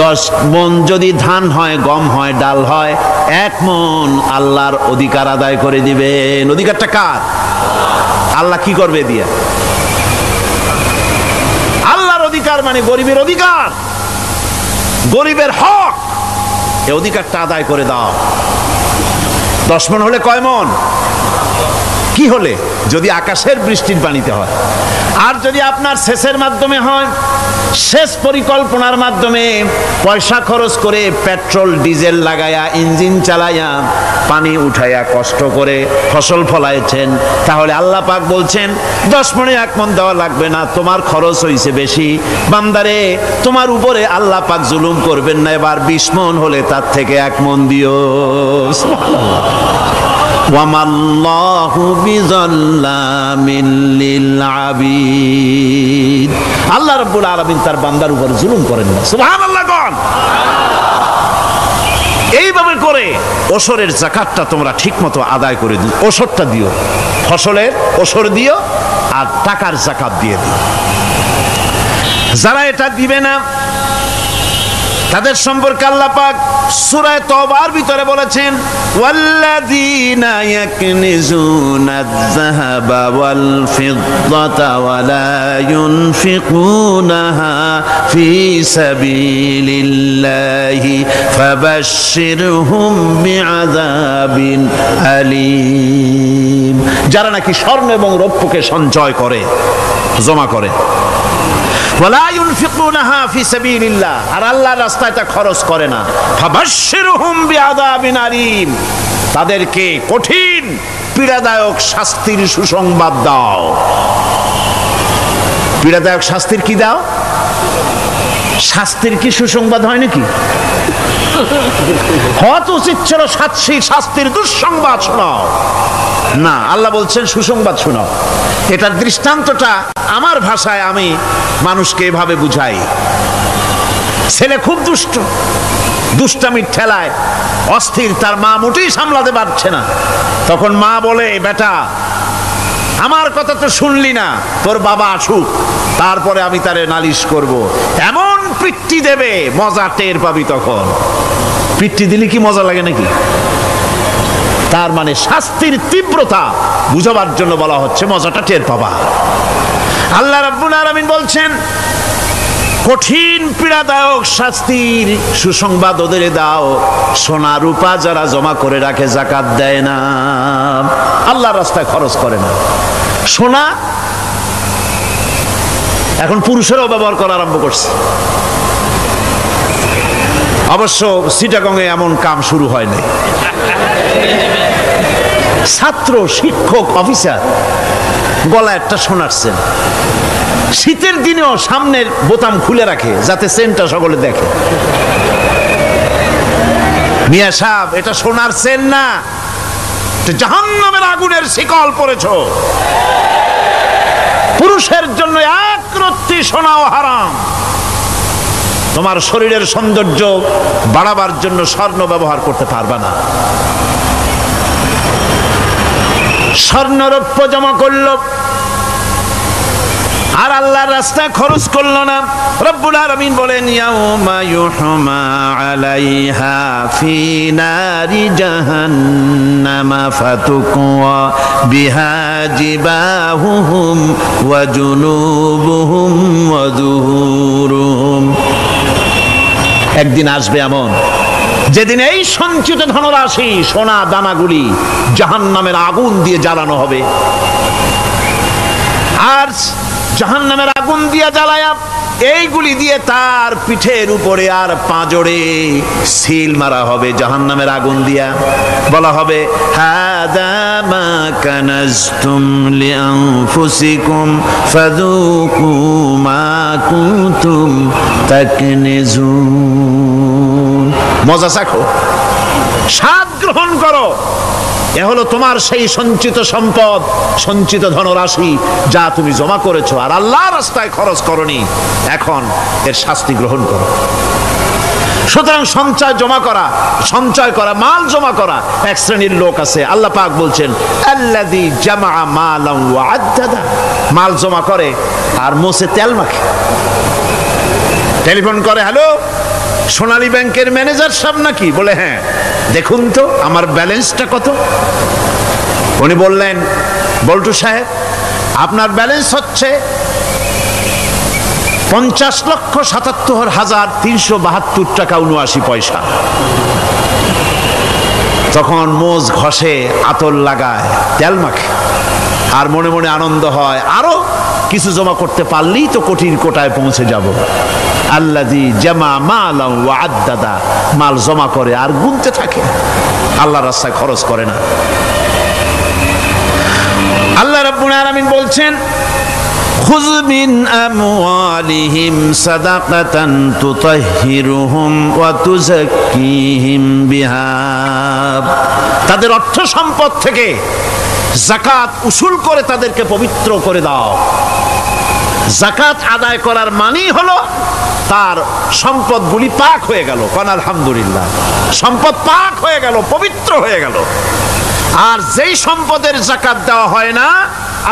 S2: 10 মণ যদি ধান হয়, গম হয়, ডাল হয়, 1 মণ আল্লাহর অধিকার আদায় করে দিবেন। অধিকারটা কার? আল্লাহ কি করবে দিয়া? আল্লাহর অধিকার মানে গরিবের অধিকার, গরিবের হক। এই অধিকারটা আদায় করে দাও। 10 মণ হলে কয় মণ? কি হলে? যদি আকাশের বৃষ্টির পানিতে হয়। আর যদি আপনার সেচের মাধ্যমে হয়, সেচ পরিকল্পনার মাধ্যমে পয়সা খরচ করে পেট্রোল ডিজেল লাগায়া ইঞ্জিন চালাইয়া পানি উঠাইয়া কষ্ট করে ফসল ফলাইছেন, তাহলে আল্লাহ পাক বলছেন 10 মণে 1 মণ দেওয়া লাগবে না, তোমার খরচ হইছে বেশি। বান্দারে, তোমার উপরে আল্লাহ পাক জুলুম করবেন না, এবার 20 মণ হলে তার থেকে 1 মণ দিও। ওয়ামাল্লাহু বিযাল্লামিন লিল আবিদ। আল্লাহ রাব্বুল আলামিন তার বান্দার উপর জুলুম করেন না। সুবহানাল্লাহ কোন। এইভাবে করে ওসরের যাকাতটা তোমরা ঠিকমতো আদায় করে দিও। ওসরটা দিও, ফসলের ওসর দিও আর টাকার যাকাত দিয়ে দিও। যারা এটা দিবে না তাদের সম্পর্কে আল্লাহ পাক সূরা তওবার ভিতরে বলেছেন, ওয়াল্লাযীনা ইয়াকনিজুনায যাহাবা ওয়াল ফিদ্দাতা ওয়া লা ইউনফিকুনাহা ফি সাবিলিল্লাহি ফাবাশশিরহুম বিআযাবিন আলীম। যারা নাকি স্বর্ণ এবং রৌপ্যকে সঞ্চয় করে, জমা করে, ওয়ালা ইউনফিকুনাহা ফি সাবিলিল্লাহ, আর আল্লাহর রাস্তায় তা খরচ করে না, ফাবাশশিরহুম বিআযাবিন আলীম, তাদেরকে কঠিন পীড়াদায়ক শাস্তির সুসংবাদ দাও। পীড়াদায়ক শাস্তির কি দাও? শাস্তির কি সুসংবাদ হয় নাকি? হত উচিত ছিল শাস্তির দুঃসংবাদ শোনাও না, আল্লাহ বলছেন সুসংবাদ শোনাও। এটার দৃষ্টান্তটা আমার ভাষায় আমি মানুষকে এভাবে বুঝাই। ছেলে খুব দুষ্ট, দুষ্টামির ঠেলায় অস্থির, তার মা মোটেই সামলাতে পারছে না। তখন মা বলে, বেটা আমার কথা তো শুনলি না, তোর বাবা আসুক, তারপরে আমি তারে নালিশ করব। এমন পিট্টি দেবে, মজা টের পাবি তখন। পিট্টি দিলে কি মজা লাগে নাকি? তার মানে শাস্তির তীব্রতা বুঝাবার জন্য বলা হচ্ছে, মজাটা টের পাবা। আল্লাহ রাব্বুল আলামিন বলছেন, কঠিন পীড়াদায়ক শাস্তির সুসংবাদ ওদের দাও, সোনা রূপা যারা জমা করে রাখে, যাকাত দেয় না, আল্লাহর রাস্তায় খরচ করে না। সোনা এখন পুরুষেরাও ব্যবহার করা আরম্ভ করছে। অবশ্য চিটাগংয়ে এমন কাম শুরু হয় নাই। ছাত্র, শিক্ষক, অফিসার গলায় একটা সোনার চেন, শীতের দিনেও সামনের বোতাম খুলে রাখে যাতে চেনটা সকলে দেখে। মিয়া সাহেব, এটা সোনার চেন না, জাহান্নামের আগুনের শিকল পড়েছো। পুরুষের জন্য এক রত্তি সোনাও হারাম। তোমার শরীরের সৌন্দর্য বাড়াবার জন্য স্বর্ণ ব্যবহার করতে পারবে না। স্বর্ণ রৌপ্য জমা করলো আর আল্লাহর রাস্তায় খরচ করলো না। রব্বুল আলামিন বলেন, ইয়াউমা ইউহমা আলাইহা ফি নারি জাহান্নামা ফাতুকওয়া বিহা জিবাহুহুম ওয়া জুনুবুহুম ওয়া যুহুরুহুম। একদিন আসবে এমন যেদিন এই সঞ্চিত ধনরাশি, সোনা দানাগুলি জাহান্নামের আগুন দিয়ে জ্বালানো হবে। আর জাহান্নামের আগুন দিয়ে জ্বালায়া এইগুলি দিয়ে তার পিঠের উপরে আর পাঁজরে সিল মারা হবে জাহান্নামের আগুন দিয়া। বলা হবে, হাদা মা কানাজতুম লিআনফুসিকুম ফাযুকু মা কুনতুম তাকনিজুন। মজা চাখো, স্বাদ গ্রহণ করো এ হলো তোমার সেই সঞ্চিত সম্পদ, সঞ্চিত ধনরাশি যা তুমি জমা করেছো আর আল্লাহর রাস্তায় খরচ করনি, এখন এর শাস্তি গ্রহণ করো। সুতরাং সঞ্চয় করা, মাল জমা করা এক শ্রেণীর লোক আছে। আল্লাহ পাক বলছেন আল্লাযী জামা মালান ওয়া আদ্দাদা, মাল জমা করে আর মোছে তেল মাখে। টেলিফোন করে, হ্যালো সোনালী ব্যাংকের ম্যানেজার সাহেব নাকি? বলে হ্যাঁ, দেখুন তো আমার ব্যালেন্সটা কত। উনি বললেন, বল্টু সাহেব আপনার ব্যালেন্স হচ্ছে 50,77,372 টাকা 79 পয়সা। তখন মোজ ঘষে, আতর লাগায়, তেল মাখে আর মনে মনে আনন্দ হয়, আরো কিছু জমা করতে পারলেই তো কোটির কোটায় পৌঁছে যাব। আল্লাযী জামা মালান ওয়া আদ্দাদা, মাল জমা করে আর গুনতে থাকে, আল্লাহর রাস্তায় খরচ করে না। আল্লাহ রাব্বুল আলামিন বলছেন খুয মিন আমওয়ালিহিম সাদাকাতান তুতাহহিরুহুম ওয়া তুযাক্কিহিম বিহা, তাদের অর্থ সম্পদ থেকে যাকাত উসুল করে তাদেরকে পবিত্র করে দাও। যাকাত আদায় করার মানেই হলো তার সম্পদগুলি পাক হয়ে গেল। কোন আলহামদুলিল্লাহ, সম্পদ পাক হয়ে গেল, পবিত্র হয়ে গেল। আর যেই সম্পদের যাকাত দেওয়া হয় না,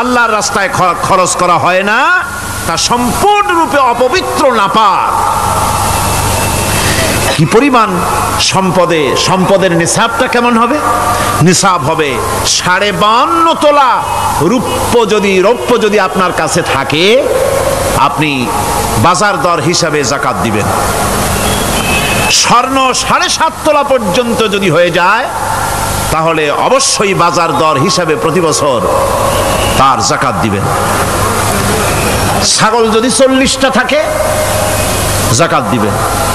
S2: আল্লাহর রাস্তায় খরচ করা হয় না, তা সম্পূর্ণরূপে অপবিত্র, নাপাক। কি পরিমাণ সম্পদের নিসাবটা কেমন হবে? নিসাব হবে 52.5 তোলা রৌপ্য যদি আপনার কাছে থাকে, আপনি বাজার দর হিসাবে যাকাত দিবেন। স্বর্ণ 7.5 তোলা পর্যন্ত যদি হয়ে যায়, তাহলে অবশ্যই বাজার দর হিসাবে প্রতি বছর তার যাকাত দিবেন। ছাগল যদি 40টা থাকে, যাকাত দিবেন।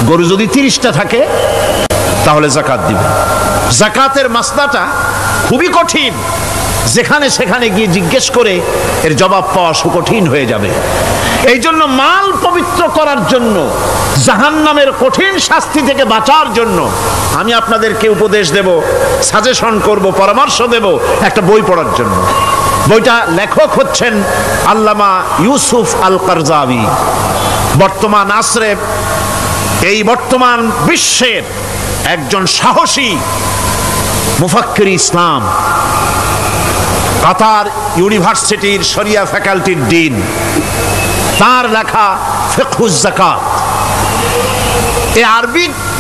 S2: গরু যদি 30টা থাকে, তাহলে যাকাত দিবেন। যাকাতের মাসলাটা খুবই কঠিন, যেখানে সেখানে গিয়ে জিজ্ঞেস করে এর জবাব পাওয়া সুকঠিন হয়ে যাবে। এই জন্য মাল পবিত্র করার জন্য, জাহান্নামের কঠিন শাস্তি থেকে বাঁচার জন্য আমি আপনাদেরকে উপদেশ দেব, সাজেশন করব, পরামর্শ দেব একটা বই পড়ার জন্য। বইটা লেখক হচ্ছেন আল্লামা ইউসুফ আল কারজাবী। বর্তমান আসরে, এই বর্তমান বিশ্বের একজন সাহসী মুফাক্কির ইসলাম, কাতার ইউনিভার্সিটির শরিয়া ফ্যাকাল্টির ডিন। তার লেখা ফিকহুজ যাকাত,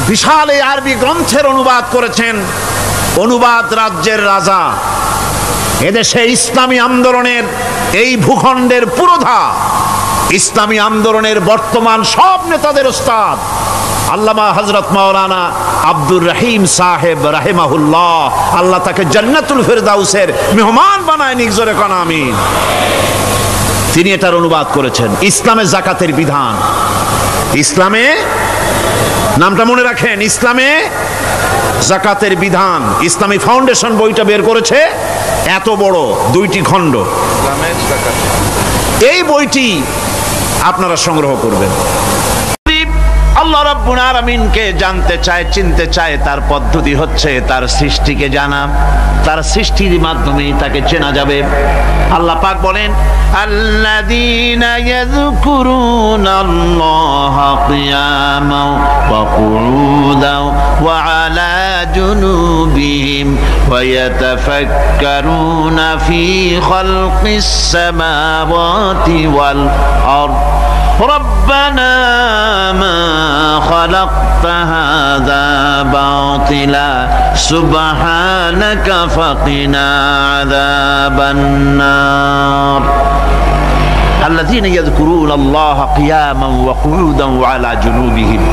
S2: বিশাল এই আরবি গ্রন্থের অনুবাদ করেছেন অনুবাদ রাজ্যের রাজা, এদেশে ইসলামী আন্দোলনের, এই ভূখণ্ডের পুরোধা ইসলামী আন্দোলনের বর্তমান সব নেতাদের ওস্তাদ আল্লামা হযরত মাওলানা আব্দুর রহিম সাহেব রাহিমাহুল্লাহ, আল্লাহ তাকে জান্নাতুল ফেরদাউসের মেহমান বানায় নিক, জোরে কোন আমিন। তিনি এটার অনুবাদ করেছেন ইসলামে যাকাতের বিধান। ইসলামে, নামটা মনে রাখেন, ইসলামে যাকাতের বিধান। ইসলামী ফাউন্ডেশন বইটা বের করেছে, এত বড় 2টি খণ্ড। এই বইটি আপনারা সংগ্রহ করবেন। আল্লাহ রাব্বুল আলামিনকে জানতে চায়, চিনতে চায়, তার পদ্ধতি হচ্ছে তার সৃষ্টিকে জানা। তার সৃষ্টির মাধ্যমেই তাকে চেনা যাবে। আল্লাহ পাক বলেন আল্লাযীনা ইয়াযকুরুনাল্লাহা কিয়ামান ওয়া কুউদান ওয়া আলা জুনুবিহিম ওয়া ইয়াতাফাক্কারুনা ফী খালকিস সামাওয়াতি ওয়াল আরদ ربنا ما خلقت هذا باطلا سبحانك فقنا عذاب النار الذين يذكرون الله قياما وقعودا وعلى جنوبهم,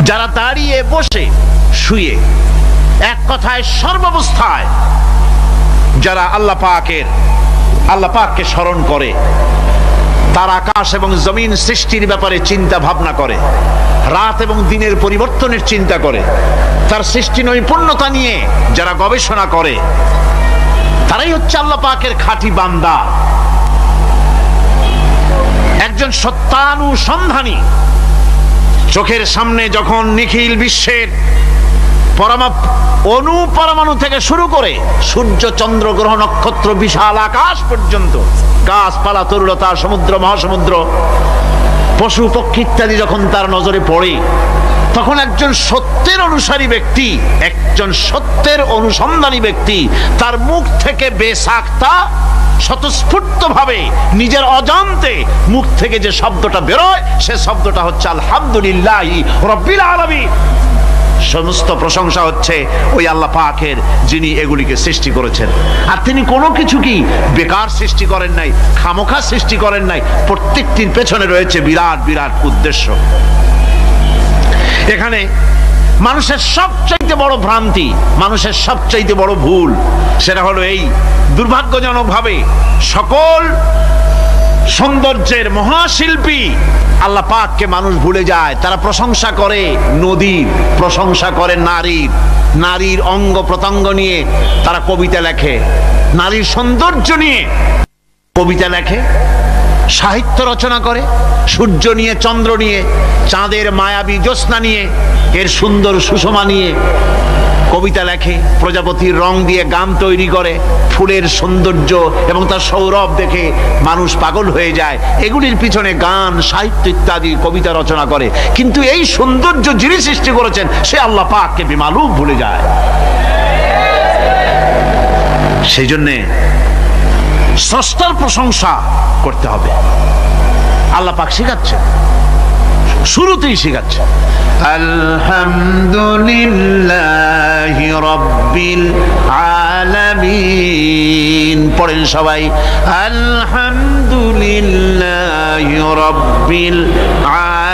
S2: যারা দাঁড়িয়ে, বসে, শুয়ে, এক কথায় সর্বাবস্থায় যারা আল্লাহ পাককে স্মরণ করে, তার আকাশ এবং জমিন সৃষ্টির ব্যাপারে চিন্তা ভাবনা করে, রাত এবং দিনের পরিবর্তনের চিন্তা করে, তার সৃষ্টি নৈপুণ্যতা নিয়ে যারা গবেষণা করে, তারাই হচ্ছে আল্লাহ পাকের খাঁটি বান্দা। একজন সত্যানুসন্ধানী, চোখের সামনে যখন নিখিল বিশ্বের অণু পরমাণু থেকে শুরু করে সূর্য, চন্দ্র, গ্রহ, নক্ষত্র, বিশাল আকাশ পর্যন্ত, গাছপালা, তরুলতা, সমুদ্র, মহাসমুদ্র, পশু পক্ষী ইত্যাদি যখন তার নজরে পড়ে, তখন একজন সত্যের অনুসারী ব্যক্তি, একজন সত্যের অনুসন্ধানী ব্যক্তি, তার মুখ থেকে বেসাক্তা স্বতঃস্ফূর্তভাবে নিজের অজান্তে মুখ থেকে যে শব্দটা বেরোয়, সে শব্দটা হচ্ছে আলহামদুলিল্লাহি রাব্বিল আলামিন। সমস্ত প্রশংসা হচ্ছে ওই আল্লাহ পাকের, যিনি এগুলিকে সৃষ্টি করেছেন। আর তিনি কোনো কিছু কি বেকার সৃষ্টি করেন নাই, খামোখা সৃষ্টি করেন নাই। প্রত্যেকটির পেছনে রয়েছে বিরাট বিরাট উদ্দেশ্য। এখানে মানুষের সবচাইতে বড় ভ্রান্তি, মানুষের সবচাইতে বড় ভুল, সেটা হলো এই, দুর্ভাগ্যজনকভাবে সকল সৌন্দর্যের মহাশিল্পী আল্লাহ পাককে মানুষ ভুলে যায়। তারা প্রশংসা করে নদীর, প্রশংসা করে নারীর, নারীর অঙ্গ প্রত্যঙ্গ নিয়ে তারা কবিতা লেখে, নারীর সৌন্দর্য নিয়ে কবিতা লেখে, সাহিত্য রচনা করে, সূর্য নিয়ে, চন্দ্র নিয়ে, চাঁদের মায়াবী জ্যোৎস্না নিয়ে, এর সুন্দর সুষমা নিয়ে কবিতা লেখে, প্রজাপতির রং দিয়ে গান তৈরি করে, ফুলের সৌন্দর্য এবং তার সৌরভ দেখে মানুষ পাগল হয়ে যায়। এগুলির পিছনে গান, সাহিত্য ইত্যাদি কবিতা রচনা করে। কিন্তু এই সৌন্দর্য যিনি সৃষ্টি করেছেন সে আল্লাহ পাককে বেমালুম ভুলে যায়। সেই জন্যে স্রষ্টার প্রশংসা করতে হবে। আল্লাহ পাক শিখাচ্ছেন, শুরুতেই শিখাচ্ছে আলহামদুলিল্লাহি রাব্বিল আলামিন। পড়েন সবাই, আলহামদুলিল্লাহি রাব্বিল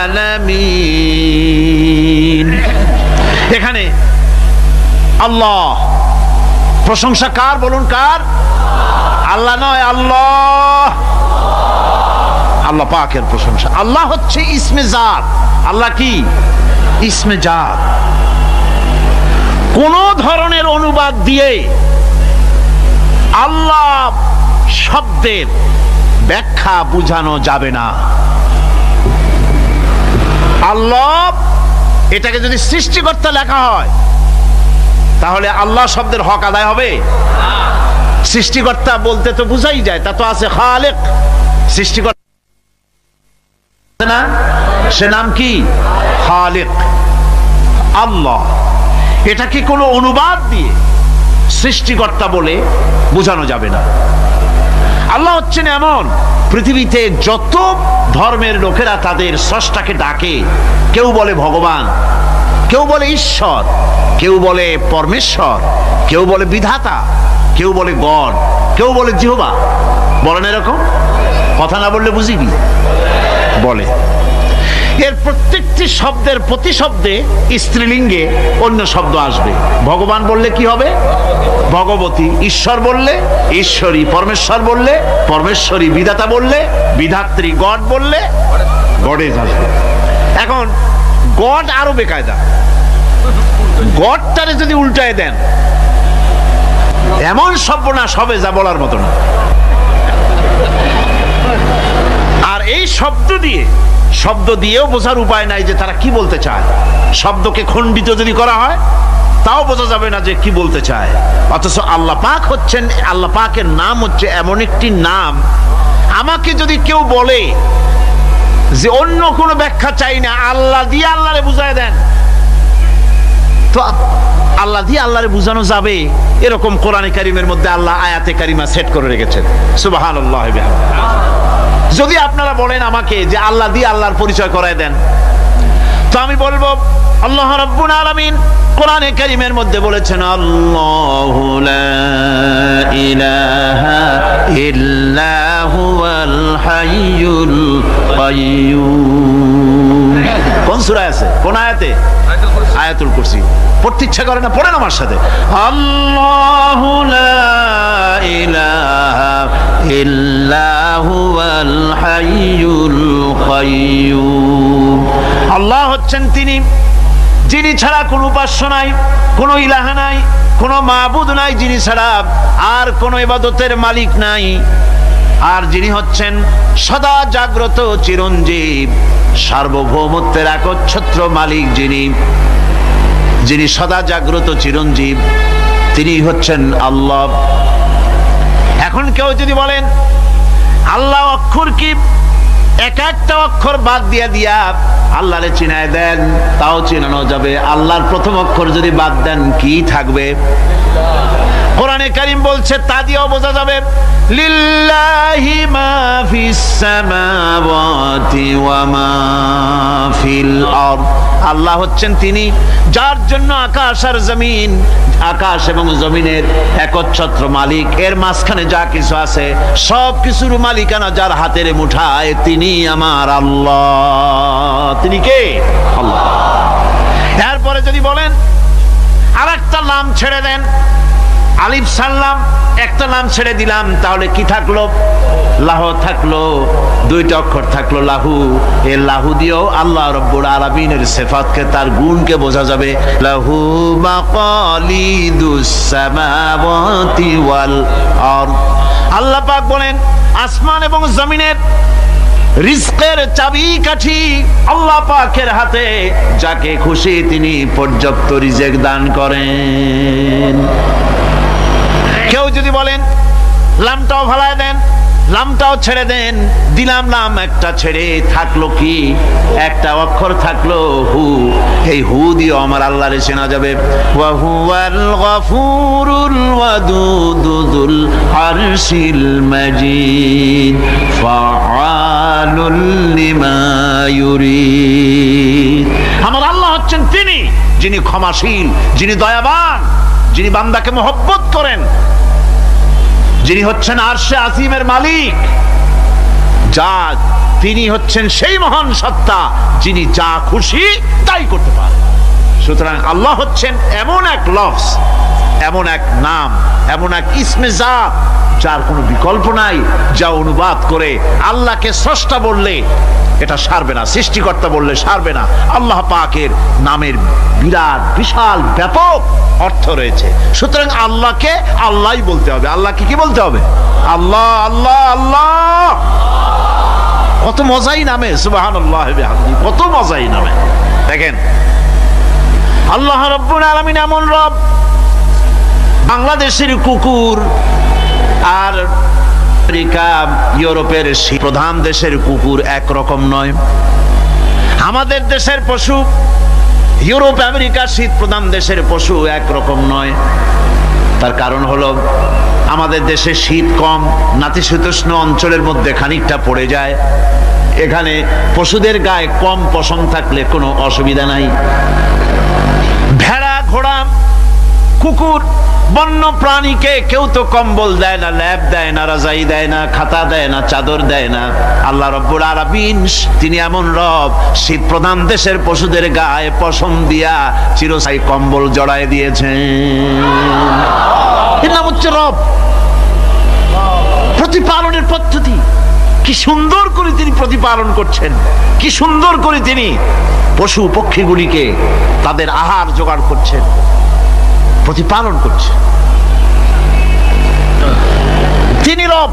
S2: আলামিন। এখানে আল্লাহ, প্রশংসা কার বলুন, কার? আল্লাহ নয়, আল্লাহ, আল্লাহ পাকের প্রশংসা। আল্লাহ হচ্ছে ইসমে জাত। আল্লাহ কি? ইসমে জাত। কোন ধরনের অনুবাদ দিয়ে আল্লাহ শব্দের ব্যাখ্যা বুঝানো যাবে না। আল্লাহ এটাকে যদি সৃষ্টিকর্তা লেখা হয় তাহলে আল্লাহ শব্দের হক আদায় হবে? সৃষ্টিকর্তা বলতে তো বুঝাই যায়, তা তো আছে খালেক, সৃষ্টিকর্তা না, সে নাম কি? খালেক। আল্লাহ এটাকে কোনো অনুবাদ দিয়ে সৃষ্টিকর্তা বলে বোঝানো যাবে না। আল্লাহ হচ্ছেন এমন, পৃথিবীতে যত ধর্মের লোকেরা তাদের স্রষ্টাকে ডাকে, কেউ বলে ভগবান, কেউ বলে ঈশ্বর, কেউ বলে পরমেশ্বর, কেউ বলে বিধাতা, কেউ বলে গড, কেউ বলে জিহোবা। বলেন এরকম? কথা না বললে বুঝি কি বলে। এর প্রত্যেকটি শব্দের প্রতি শব্দে স্ত্রীলিঙ্গে অন্য শব্দ আসবে। ভগবান বললে কি হবে? ভগবতী। ঈশ্বর বললে ঈশ্বরী। পরমেশ্বর বললে পরমেশ্বরী। বিধাতা বললে বিধাত্রী। গড বললে গডেজ আসবে। এখন গড আরো বেকায়দা। গডটারে যদি উল্টায় দেন এমন সর্বনাশ হবে যা বলার মতো না। আর এই শব্দ দিয়েও বোঝার উপায় নাই যে তারা কি বলতে চায়। শব্দকে খণ্ডিত যদি করা হয় তাও বোঝা যাবে না যে কি বলতে চায়। অথচ আল্লাহ পাক হচ্ছেন, আল্লাহ পাকের নাম হচ্ছে এমন একটি নাম, আমাকে যদি কেউ বলে যে অন্য কোনো ব্যাখ্যা চাই না, আল্লাহ দিয়ে আল্লাহরে বুঝায় দেন, তো আল্লাহ দিয়ে আল্লাহরে বুঝানো যাবে। এরকম কোরআনে কারিমের মধ্যে আল্লাহ আয়াতে কারিমা সেট করে রেখেছেন। সুবহানাল্লাহ। যদি আপনারা বলেন আমাকে যে আল্লাহ দিয়ে আল্লাহর পরিচয় করায় দেন, তো আমি বলবো আল্লাহ রাব্বুল আলামিন কোরআনে কারিমের মধ্যে বলেছেন আল্লাহু লা ইলাহা ইল্লা হুয়াল হাইয়ুল কাইয়্যুম। কোন সূরায় আছে? কোন আয়াতে? আয়াতুল কুরসি। পড়তে ইচ্ছা করে না? পড়েন আমার সাথে, আল্লাহু লা ইলাহা ইল্লা হুয়াল হাইয়ুল কাইয়্যুম। আল্লাহ হচ্ছেন তিনি যিনি ছাড়া কোনো উপাস্য নাই, কোনো ইলাহা নাই, কোনো মাবুদ নাই, যিনি ছাড়া আর কোনো ইবাদতের মালিক নাই, আর যিনি হচ্ছেন সদা জাগ্রত চিরঞ্জীব, সার্বভৌমত্বের একচ্ছত্র মালিক যিনি,
S1: যিনি সদা জাগ্রত চিরঞ্জীব, তিনি হচ্ছেন আল্লাহ। এখন কেউ যদি বলেন আল্লাহ অক্ষর কি, এক একটা অক্ষর বাদ দিয়া আল্লাহরে চিনায় দেন, তাও চিনানো যাবে। আল্লাহর প্রথম অক্ষর যদি বাদ দেন কি থাকবে? কোরআনে কারীম বলছে তা দিয়েও বোঝা যাবে। লিল্লাহি মা ফিস সামাওয়াতি ওয়া মা ফিল আরদ। আল্লাহ হচ্ছেন তিনি যার জন্য আকাশ আর জমিন, আকাশ এবং জমিনের একচ্ছত্র মালিক। এর মাঝখানে যা কিছু আছে সব কিছুর মালিকানা যার হাতের মুঠায়, তিনি আমার আল্লাহ। তিনি কে? আল্লাহ। এরপরে যদি বলেন আর একটা নাম ছেড়ে দেন, আলিফ সাল্লাম একটা নাম ছেড়ে দিলাম, তাহলে কি থাকলো? লাহ থাকলো, দুইটা অক্ষর থাকলো লাহু। এই লাহু দিয়েও আল্লাহ রব্বুল আলামিনের সিফাতকে, তার গুণকে বোঝা যাবে। লাহু মাকালিদুস সামাওয়াতি ওয়াল আরদ। আল্লাহ পাক বলেন আসমান এবং জমিনের রিজকের চাবিকাঠি আল্লাহ পাকের হাতে, যাকে খুশি তিনি পর্যাপ্ত রিজেক দান করেন। কেউ যদি বলেন লামটাও ভালায় দেন, লামটাও ছেড়ে দেন, দিলাম লাম একটা ছেড়ে, থাকলো কি? একটা অক্ষর থাকলো হু। এই হু দিয়ে আমার আল্লাহরে চেনা যাবে। ওয়া হুয়াল গফুরুল ওয়াদুদুল আরশিল মাজিদ ফাআলুল লিমা ইউরিদ। আমার আল্লাহ হচ্ছেন তিনি যিনি ক্ষমাশীল, যিনি দয়াবান, যিনি বান্দাকে মহব্বত করেন, যিনি হচ্ছেন আরশে আজিমের মালিক। যা তিনি হচ্ছেন সেই মহান সত্তা যিনি যা খুশি তাই করতে পারেন। সুতরাং আল্লাহ হচ্ছেন এমন এক লফজ, এমন এক নাম, এমন এক ইসমে জাত যার কোনো বিকল্প নাই, যা অনুবাদ করে আল্লাহকে স্রষ্টা বললে এটা সারবে না, সৃষ্টিকর্তা বললে সারবে না। আল্লাহ পাকের নামের বিরাট বিশাল ব্যাপক অর্থ রয়েছে। সুতরাং আল্লাহকে আল্লাহই বলতে হবে। আল্লাহকে কি বলতে হবে? আল্লাহ আল্লাহ আল্লাহ। কত মজাই নামে, সুবহানাল্লাহ বিহামদি, কত মজাই নামে। দেখেন আল্লাহ রাব্বুল আলামিন এমন রব। বাংলাদেশের কুকুর আর আমেরিকা ইউরোপের প্রধান দেশের কুকুর একরকম নয়। আমাদের দেশের পশু ইউরোপ আমেরিকা শীত প্রধান দেশের পশু একরকম নয়। তার কারণ হলো আমাদের দেশে শীত কম, নাতিশীতোষ্ণ অঞ্চলের মধ্যে খানিকটা পড়ে যায়। এখানে পশুদের গায়ে কম পশম থাকলে কোনো অসুবিধা নাই। ভেড়া, ঘোড়া, কুকুর, বন্য প্রাণীকে কেউ তো কম্বল দেয় না, ল্যাপ দেয় না, রাজাই দেয় না, খাতা দেয় না, চাদর দেয় না। আল্লাহ রাব্বুল আলামিন তিনি এমন রব, শীত প্রধান দেশের পশুদের গায়ে পশম দিয়া চিরস্থায়ী কম্বল জড়ায় দিয়েছেন। এর নাম হচ্ছে রব। প্রতিপালনের পদ্ধতি কি সুন্দর করে তিনি প্রতিপালন করছেন, কি সুন্দর করে তিনি পশু পক্ষীগুলিকে তাদের আহার জোগাড় করছেন, প্রতিপালন করছে। তিনি রব,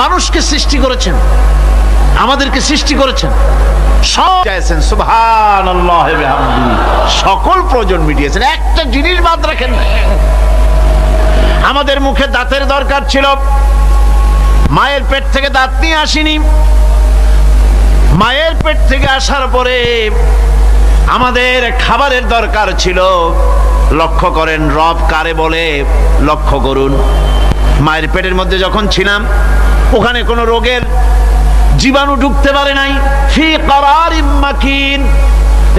S1: মানুষকে সৃষ্টি করেছেন, আমাদেরকে সৃষ্টি করেছেন, সব চাইছেন। সুবহানাল্লাহ বিহামদি, সকল প্রয়োজন মিটিয়েছেন, একটা জিনিস বাদ রাখেন না। আমাদের মুখে দাঁতের দরকার ছিল, মায়ের পেট থেকে দাঁত নিয়ে আসিনি। মায়ের পেট থেকে আসার পরে আমাদের খাবারের দরকার ছিল। লক্ষ্য করেন রব কারে বলে, লক্ষ্য করুন। মায়ের পেটের মধ্যে যখন ছিলাম ওখানে কোনো রোগের জীবাণু ঢুকতে পারে নাই। ফি করারিম মাকিন,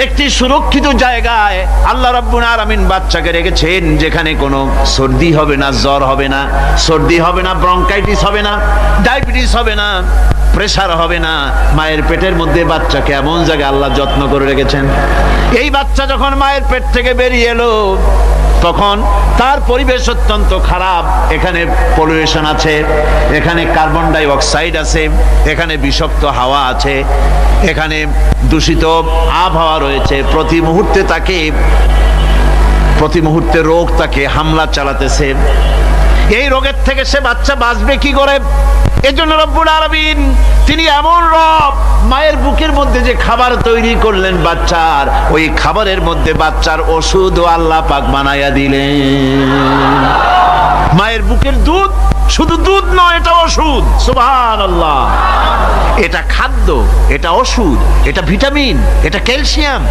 S1: একটি সুরক্ষিত জায়গায় আল্লাহ রাব্বুল আলামিন বাচ্চাকে রেখেছেন, যেখানে কোনো সর্দি হবে না, জ্বর হবে না, সর্দি হবে না, ব্রঙ্কাইটিস হবে না, ডায়াবেটিস হবে না, প্রেসার হবে না। মায়ের পেটের মধ্যে বাচ্চাকে এমন জায়গায় আল্লাহ যত্ন করে রেখেছেন। এই বাচ্চা যখন মায়ের পেট থেকে বেরিয়ে এলো তখন তার পরিবেশ অত্যন্ত খারাপ। এখানে পলিউশন আছে, এখানে কার্বন ডাই অক্সাইড আছে, এখানে বিষাক্ত হাওয়া আছে, এখানে দূষিত আবহাওয়া রয়েছে। প্রতি মুহূর্তে রোগ তাকে হামলা চালাতেছে।
S2: এই রোগের থেকে সে বাচ্চা বাঁচবে কি করে? এজন্য রব্বুল আলামিন তিনি এমন রব, মায়ের বুকের মধ্যে যে খাবার তৈরি করলেন বাচ্চার, ওই খাবারের মধ্যে বাচ্চার ওষুধও আল্লাহ পাক বানায়া দিলেন। মায়ের বুকের দুধ শুধু দুধ নয়, এটা ওষুধ। সুবহানাল্লাহ। এটা খাদ্য, এটা ওষুধ, এটা ভিটামিন, এটা ক্যালসিয়াম,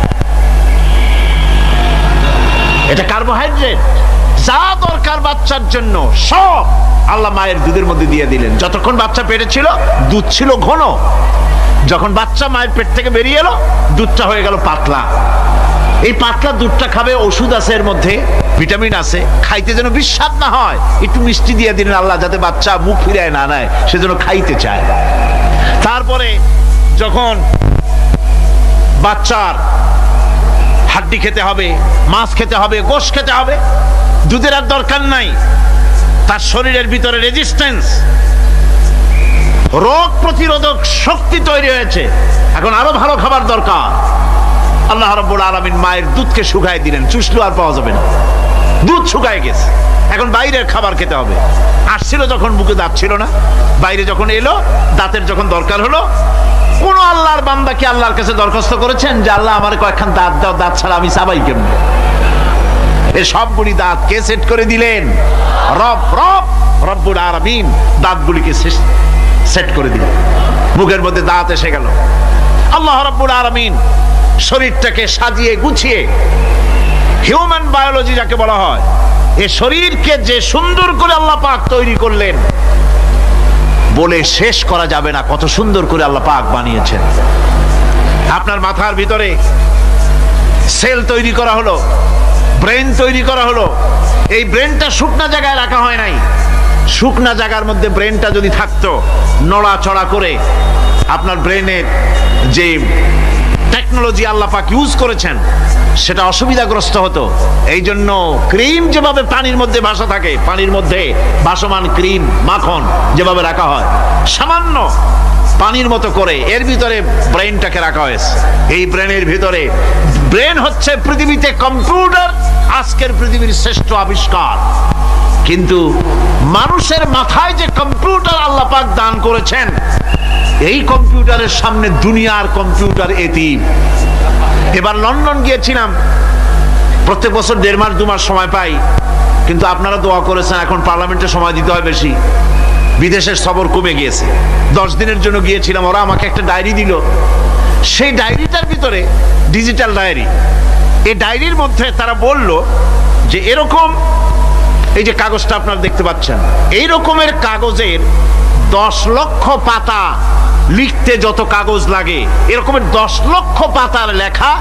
S2: এটা কার্বোহাইড্রেট, যা দরকার বাচ্চার জন্য সব আল্লাহ মায়ের দুধের মধ্যে দিয়ে দিলেন। যতক্ষণ বাচ্চা পেটে ছিল দুধ ছিল ঘন, যখন বাচ্চা মায়ের পেট থেকে বেরিয়ে এলো দুধটা হয়ে গেল পাতলা। এই পাতলা দুধটা খাবে, ওষুধ আছে এর মধ্যে, ভিটামিন আছে, খাইতে যেন বিস্বাদ না হয় একটু মিষ্টি দিয়ে দিলেন আল্লাহ, যাতে বাচ্চা মুখ ফিরায় না নেয়, সেজন্য খাইতে চায়। তারপরে যখন বাচ্চার হাড্ডি খেতে হবে, মাছ খেতে হবে, গোশত খেতে হবে, দুধের আর দরকার নাই, তার শরীরের ভিতরে রেজিস্ট্যান্স, রোগ প্রতিরোধক শক্তি তৈরি হয়েছে, এখন আরো ভালো খাবার দরকার। আল্লাহ রাব্বুল আলামিন মায়ের দুধকে শুকায় দিলেন, চুষলো আর পাওয়া যাবে না, দুধ শুকায় গেছে, এখন বাইরের খাবার খেতে হবে। আসছিল যখন বুকে দাঁত ছিল না, বাইরে যখন এলো দাঁতের যখন দরকার হলো, কোন আল্লাহর বান্দা কি আল্লাহর কাছে দরখাস্ত করেছেন যে আল্লাহ আমার কয়েকখান দাঁত দাও, দাঁত ছাড়া আমি চাবাই কেমনে? এই সবগুলি দাঁত কে সেট করে দিলেন? রব্বুল আলামিন দাঁতগুলিকে সেট করে দিলেন, মুখের মধ্যে দাঁত এসে গেল। আল্লাহ রব্বুল আলামিন শরীরটাকে সাজিয়ে গুছিয়ে, হিউম্যান বায়োলজি যাকে বলা হয়, এই শরীরকে যে সুন্দর করে আল্লাহ পাক তৈরি করলেন, বলে শেষ করা যাবে না কত সুন্দর করে আল্লাহ পাক বানিয়েছেন। আপনার মাথার ভিতরে সেল তৈরি করা হলো, ব্রেন তৈরি করা হলো। এই ব্রেনটা শুকনা জায়গায় রাখা হয় নাই, শুকনা জায়গার মধ্যে ব্রেনটা যদি থাকতো, নড়াচড়া করে আপনার ব্রেনের যে টেকনোলজি আল্লাহ পাক ইউজ করেছেন সেটা অসুবিধাগ্রস্ত হতো। এই জন্য ক্রিম যেভাবে পানির মধ্যে ভাসা থাকে, পানির মধ্যে ভাসমান ক্রিম মাখন যেভাবে রাখা হয়, সামান্য পানির মতো করে এর ভিতরে ব্রেনটাকে রাখা হয়েছে। এই ব্রেনের ভিতরে, ব্রেন হচ্ছে পৃথিবীতে কম্পিউটার, আজকের পৃথিবীর শ্রেষ্ঠ আবিষ্কার। কিন্তু মানুষের মাথায় যে কম্পিউটার আল্লাহ পাক দান করেছেন, এই কম্পিউটারের সামনে দুনিয়ার কম্পিউটার এতিম। এবার লন্ডন গিয়েছিলাম, প্রত্যেক বছর 1.5 মাস 2 মাস সময় পাই, কিন্তু আপনারা দোয়া করেছেন এখন পার্লামেন্টে সময় দিতে হয় বেশি, বিদেশের সফর কমে গিয়েছে। 10 দিনের জন্য গিয়েছিলাম, ওরা আমাকে একটা ডায়েরি দিল, সেই ডায়েরিটার ভিতরে ডিজিটাল ডায়েরি, এই ডায়েরির মধ্যে তারা বলল যে এরকম, এই যে কাগজটা আপনারা দেখতে পাচ্ছেন, এই রকমের কাগজের 10 লক্ষ পাতা লিখতে যত কাগজ লাগে, এরকমের 10 লক্ষ পাতার লেখা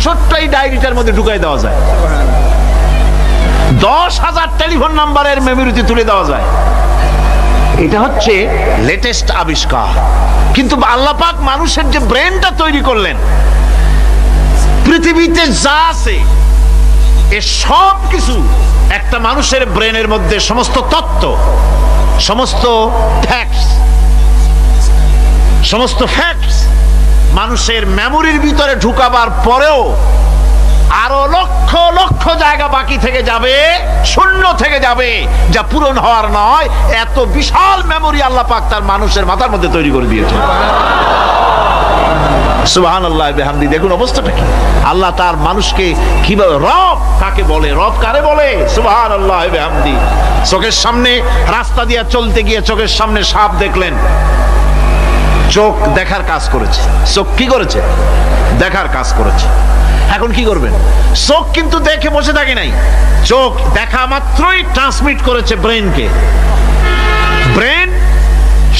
S2: ছোট্ট এই ডায়েরিটার মধ্যে ঢুকাই দেওয়া যায়। 10,000 টেলিফোন নাম্বারের মেমোরিতে তুলে দেওয়া যায়। এটা হচ্ছে লেটেস্ট আবিষ্কার। কিন্তু আল্লাহ পাক মানুষের যে ব্রেনটা তৈরি করলেন, পৃথিবীতে যা আছে এ সব কিছু একটা মানুষের ব্রেনের মধ্যে, সমস্ত তত্ত্ব, সমস্ত ফ্যাক্টস মানুষের মেমোরির ভিতরে ঢুকাবার পরেও আরো লক্ষ লক্ষ জায়গা বাকি থেকে যাবে, শূন্য থেকে যাবে, যা পূরণ হওয়ার নয়। এত বিশাল মেমোরি আল্লাহ পাক তার মানুষের মাথার মধ্যে তৈরি করে দিয়েছে। সুবহানাল্লাহ বিহামদি। দেখুন অবস্থাটা কি, আল্লাহ তার মানুষকে কিভাবে, রব কাকে বলে, রব কারে বলে, সুবহানাল্লাহ বিহামদি। চোখের সামনে রাস্তা দিয়ে চলতে গিয়ে চোখের সামনে সাপ দেখলেন, চোখ দেখার কাজ করেছে, চোখ কি করেছে? দেখার কাজ করেছে। এখন কি করবেন? চোখ কিন্তু দেখে বসে থাকে নাই, চোখ দেখা মাত্রই ট্রান্সমিট করেছে ব্রেনকে। ব্রেন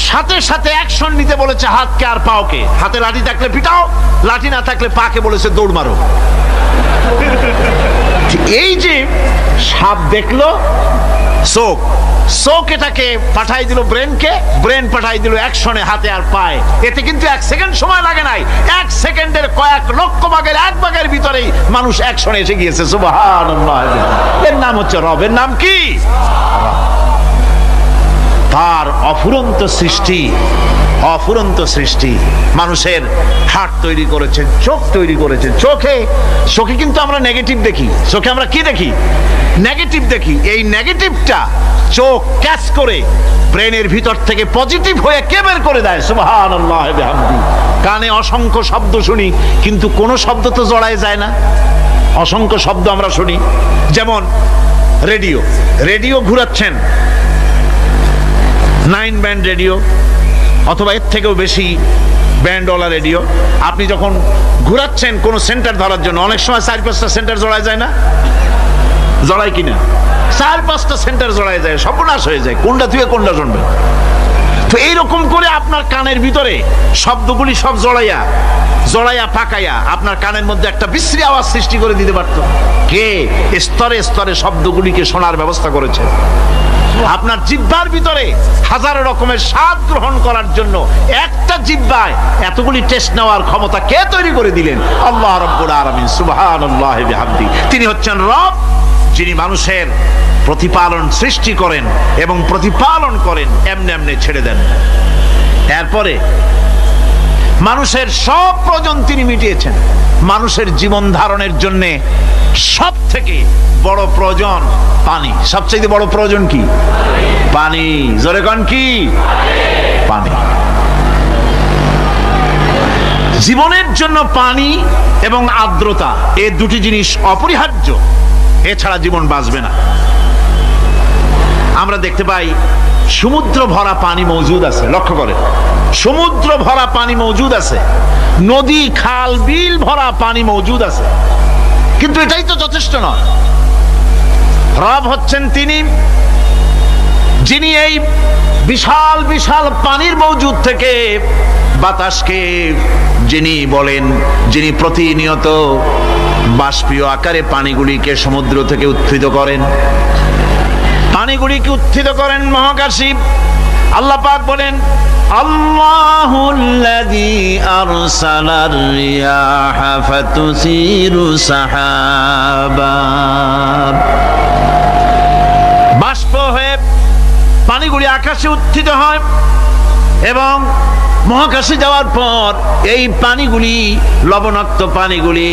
S2: সাথে সাথে অ্যাকশন নিতে বলেছে হাতকে আর পাওকে। হাতে লাঠি থাকলে পিটাও, লাঠি না থাকলে পাকে বলেছে দৌড় মারো। এই যে সাপ দেখলো, চোখ এটাকে পাঠাই দিল ব্রেনকে, ব্রেন পাঠাই দিল অ্যাকশনে হাতে আর পায়ে। এতে কিন্তু 1 সেকেন্ড সময় লাগে নাই, 1 সেকেন্ডের কয়েক লক্ষ ভাগের 1 ভাগের ভিতরেই মানুষ অ্যাকশনে এসে গিয়েছে। সুবহানাল্লাহ। এর নাম হচ্ছে রব। এর নাম কি? তার অফুরন্ত সৃষ্টি, অফুরন্ত সৃষ্টি। মানুষের হার্ট তৈরি করেছেন, চোখ তৈরি করেছেন। চোখে কিন্তু আমরা নেগেটিভ দেখি। চোখে আমরা কি দেখি? নেগেটিভ দেখি। এই নেগেটিভটা চোখ ক্যাচ করে ব্রেনের ভিতর থেকে পজিটিভ হয়ে কে বের করে দেয়? সুবহানাল্লাহ বিহামদি। কানে অসংখ্য শব্দ শুনি, কিন্তু কোনো শব্দ তো জড়ায় যায় না। অসংখ্য শব্দ আমরা শুনি। যেমন রেডিও ঘুরাচ্ছেন, 9 ব্যান্ড রেডিও অথবা এর থেকেও বেশি ব্যান্ডওয়ালা রেডিও। আপনি যখন ঘুরাচ্ছেন কোনো সেন্টার ধরার জন্য, অনেক সময় 4-5টা সেন্টার জড়ায় যায় না? জড়ায় কিনা? 4-5টা সেন্টার জড়ায় যায়, সর্বনাশ হয়ে যায়। কোনটা থেকে কোনটা শুনবে? তো এইরকম করে আপনার কানের ভিতরে শব্দগুলি সব জড়াইয়া পাকাইয়া আপনার কানের মধ্যে একটা বিশ্রী আওয়াজ সৃষ্টি করে দিতে পারত। কে স্তরে স্তরে শব্দগুলিকে শোনার ব্যবস্থা করেছে? আপনার জিহ্বার ভিতরে হাজারো রকমের স্বাদ গ্রহণ করার জন্য একটা জিহ্বায় এতগুলি টেস্ট নেওয়ার ক্ষমতা কে তৈরি করে দিলেন? আল্লাহ রাব্বুল আলামিন সুবহানাল্লাহি বিহামদি। তিনি হচ্ছেন রব, যিনি মানুষের প্রতিপালন সৃষ্টি করেন এবং প্রতিপালন করেন, এমনি এমনি ছেড়ে দেন। এরপরে মানুষের সব প্রয়োজন তিনি মিটিয়েছেন। মানুষের জীবন ধারণের জন্য সব থেকে বড় প্রয়োজন পানি। সবচেয়ে বড় প্রয়োজন কি? পানি। জোরে কোন কি? পানি। জীবনের জন্য পানি এবং আর্দ্রতা, এই দুটি জিনিস অপরিহার্য। এছাড়া জীবন বাঁচবে না। আমরা দেখতে পাই সমুদ্র ভরা পানি মজুদ আছে। লক্ষ্য করে, সমুদ্র ভরা পানি মজুদ আছে, নদী খাল বিল ভরা পানি মজুদ আছে, কিন্তু এটাই তো যথেষ্ট নয়। রব হচ্ছেন তিনি, যিনি এই বিশাল বিশাল পানির মজুদ থেকে বাতাসকে যিনি প্রতিনিয়ত বাষ্পীয় আকারে পানিগুলিকে সমুদ্র থেকে উত্থিত করেন, পানিগুলিকে উত্থিত করেন মহাকাশে। আল্লাহ পাক বলেন, আল্লাহুল্লাযী আরসালার রিয়াহা ফাতুসিরু সাহাবা। বাষ্প হয়ে পানিগুলি আকাশে উত্থিত হয় এবং মহাকাশে যাওয়ার পর এই পানিগুলি, লবণাক্ত পানিগুলি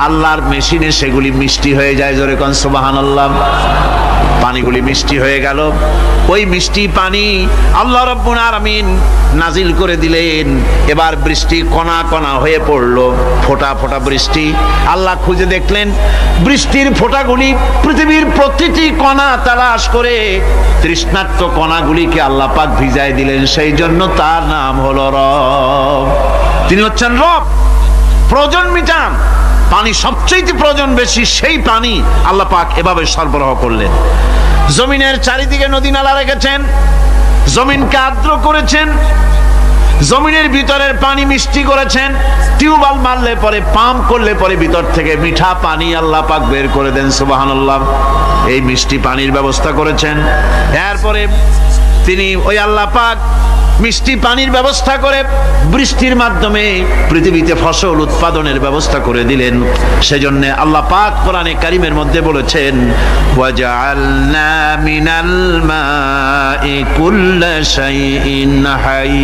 S2: আল্লাহর মেশিনে সেগুলি মিষ্টি হয়ে যায়। জোরে কোন সুবহানাল্লাহ। পানিগুলি মিষ্টি হয়ে গেল। ওই মিষ্টি পানি আল্লাহ রাব্বুল আলামিন নাজিল করে দিলেন। এবার বৃষ্টি কণা কণা হয়ে পড়লো, ফোঁটা ফোঁটা বৃষ্টি। আল্লাহ খুঁজে দেখলেন বৃষ্টির ফোঁটাগুলি পৃথিবীর প্রতিটি কণা তালাশ করে তৃষ্ণার্ত কণাগুলিকে আল্লাহ পাক ভিজায় দিলেন। সেই জন্য তার নাম হলো রব। তিনি হচ্ছেন রব, প্রয়োজন মিটান। পানি সবচেয়ে প্রয়োজন বেশি, সেই পানি আল্লাহ পাক এভাবে সরবরাহ করলেন। জমিনের চারিদিকে নদী নালা রেখেছেন, জমিনকে আর্দ্র করেছেন, জমিনের ভিতরের পানি মিষ্টি করেছেন। টিউবওয়েল মারলে পরে, পাম্প করলে পরে ভিতর থেকে মিঠা পানি আল্লাহ পাক বের করে দেন। সুবহানাল্লাহ। এই মিষ্টি পানির ব্যবস্থা করেছেন। এরপরে তিনি ওই আল্লাহ পাক মিষ্টি পানির ব্যবস্থা করে বৃষ্টির মাধ্যমে পৃথিবীতে ফসল উৎপাদনের ব্যবস্থা করে দিলেন। সেজন্য আল্লাহ পাক কোরআনে কারীমের মধ্যে বলেছেন, ওয়াজআলনা মিনাল মাই কুল্লা শাইইন হাই।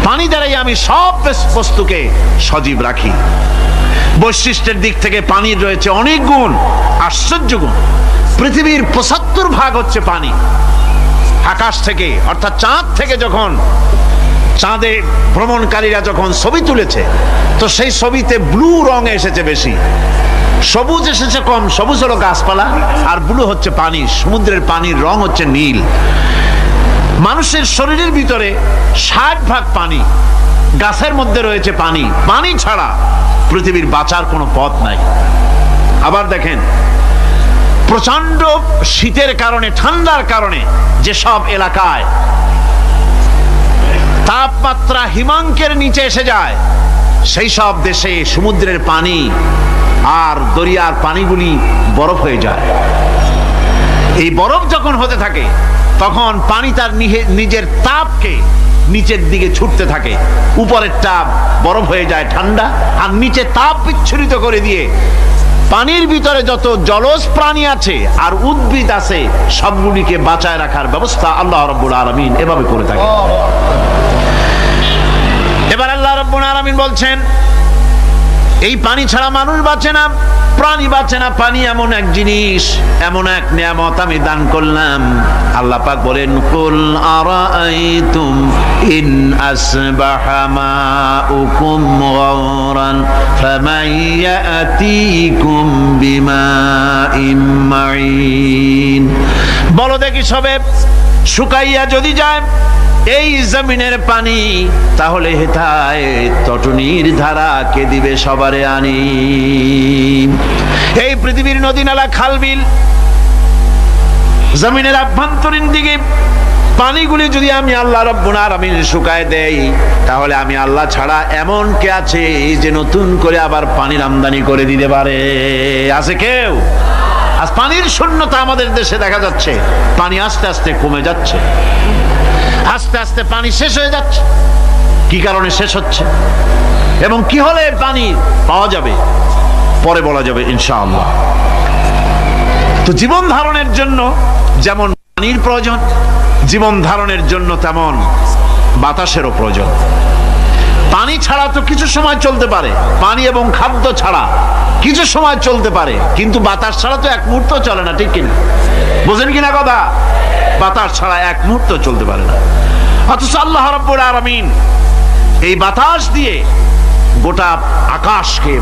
S2: পানি দ্বারাই আমি সব বস্তুকে সজীব রাখি। বৈশিষ্ট্যের দিক থেকে পানির রয়েছে অনেক গুণ, আশ্চর্য গুণ। পৃথিবীর 75% হচ্ছে পানি। আকাশ থেকে অর্থাৎ চাঁদ থেকে যখন চাঁদে ভ্রমণকারীরা যখন ছবি তুলেছে, তো সেই ছবিতে ব্লু রং এসেছে বেশি, সবুজ এসেছে কম। সবুজ হলো গাছপালা, আর ব্লু হচ্ছে পানি। সমুদ্রের পানির রং হচ্ছে নীল। মানুষের শরীরের ভিতরে 60% পানি, গাছের মধ্যে রয়েছে পানি। পানি ছাড়া পৃথিবীর বাঁচার কোনো পথ নাই। আবার দেখেন, প্রচন্ড শীতের কারণে, ঠান্ডার কারণে যেসব এলাকায় তাপমাত্রা হিমাঙ্কের নিচে এসে যায়, সেই সব দেশে সমুদ্রের পানি আর দরিয়ার পানিগুলি বরফ হয়ে যায়। এই বরফ যখন হতে থাকে, তখন পানি তার নিজের তাপকে নিচের দিকে ছুটতে থাকে। উপরের তাপ বরফ হয়ে যায় ঠান্ডা, আর নিচে তাপ বিচ্ছুরিত করে দিয়ে পানির ভিতরে যত জলজ প্রাণী আছে আর উদ্ভিদ আছে সবগুলিকে বাঁচায় রাখার ব্যবস্থা আল্লাহ রাব্বুল আলামিন এভাবে করে থাকেন। এবার আল্লাহ রাব্বুল আলামিন বলছেন এই পানি ছাড়া মানুষ বাঁচে না, প্রাণী বাঁচে না। পানি এমন এক জিনিস, এমন এক নিয়ামত আমি দান করলাম। আল্লাহ পাক বলেন কুল আরাআইতুম ইন আসবাহা মাউকুম গাওরান ফামান ইয়াতিকুম বিমাইন মাইন। বলো দেখি সবে শুকাইয়া যদি যায় এই জমিনের পানি, তাহলে হেথায় তটনির ধারা কে দিবে সবারে আনি। এই পৃথিবীর নদী নালা খাল বিল জমিনের আভ্যন্তরীণ দিকে পানিগুলি যদি আমি আল্লাহ রাব্বুল আলামিন শুকায় দেই, তাহলে আমি আল্লাহ ছাড়া এমন কে আছে যে নতুন করে আবার পানির আমদানি করে দিতে পারে? আছে কেউ? আজ পানির শূন্যতা আমাদের দেশে দেখা যাচ্ছে। পানি আস্তে আস্তে কমে যাচ্ছে, আস্তে আস্তে পানি শেষ হয়ে যাচ্ছে। কি কারণে শেষ হচ্ছে এবং কি হলে পানি পাওয়া যাবে পরে বলা যাবে ইনশাআল্লাহ। তো জীবন ধারণের জন্য যেমন পানির প্রয়োজন, জীবন ধারণের জন্য তেমন বাতাসেরও প্রয়োজন। পানি ছাড়া তো কিছু সময় চলতে পারে, পানি এবং খাদ্য ছাড়া কিছু সময় চলতে পারে, কিন্তু বাতাস ছাড়া তো এক মুহূর্ত চলে না, ঠিক কিনা? বোঝেন কিনা কথা? বাতাস ছাড়া এক মুহূর্ত চলতে পারে না। অথচ আল্লাহ রাব্বুল আলামিন এই বাতাস দিয়ে গোটা আকাশকে,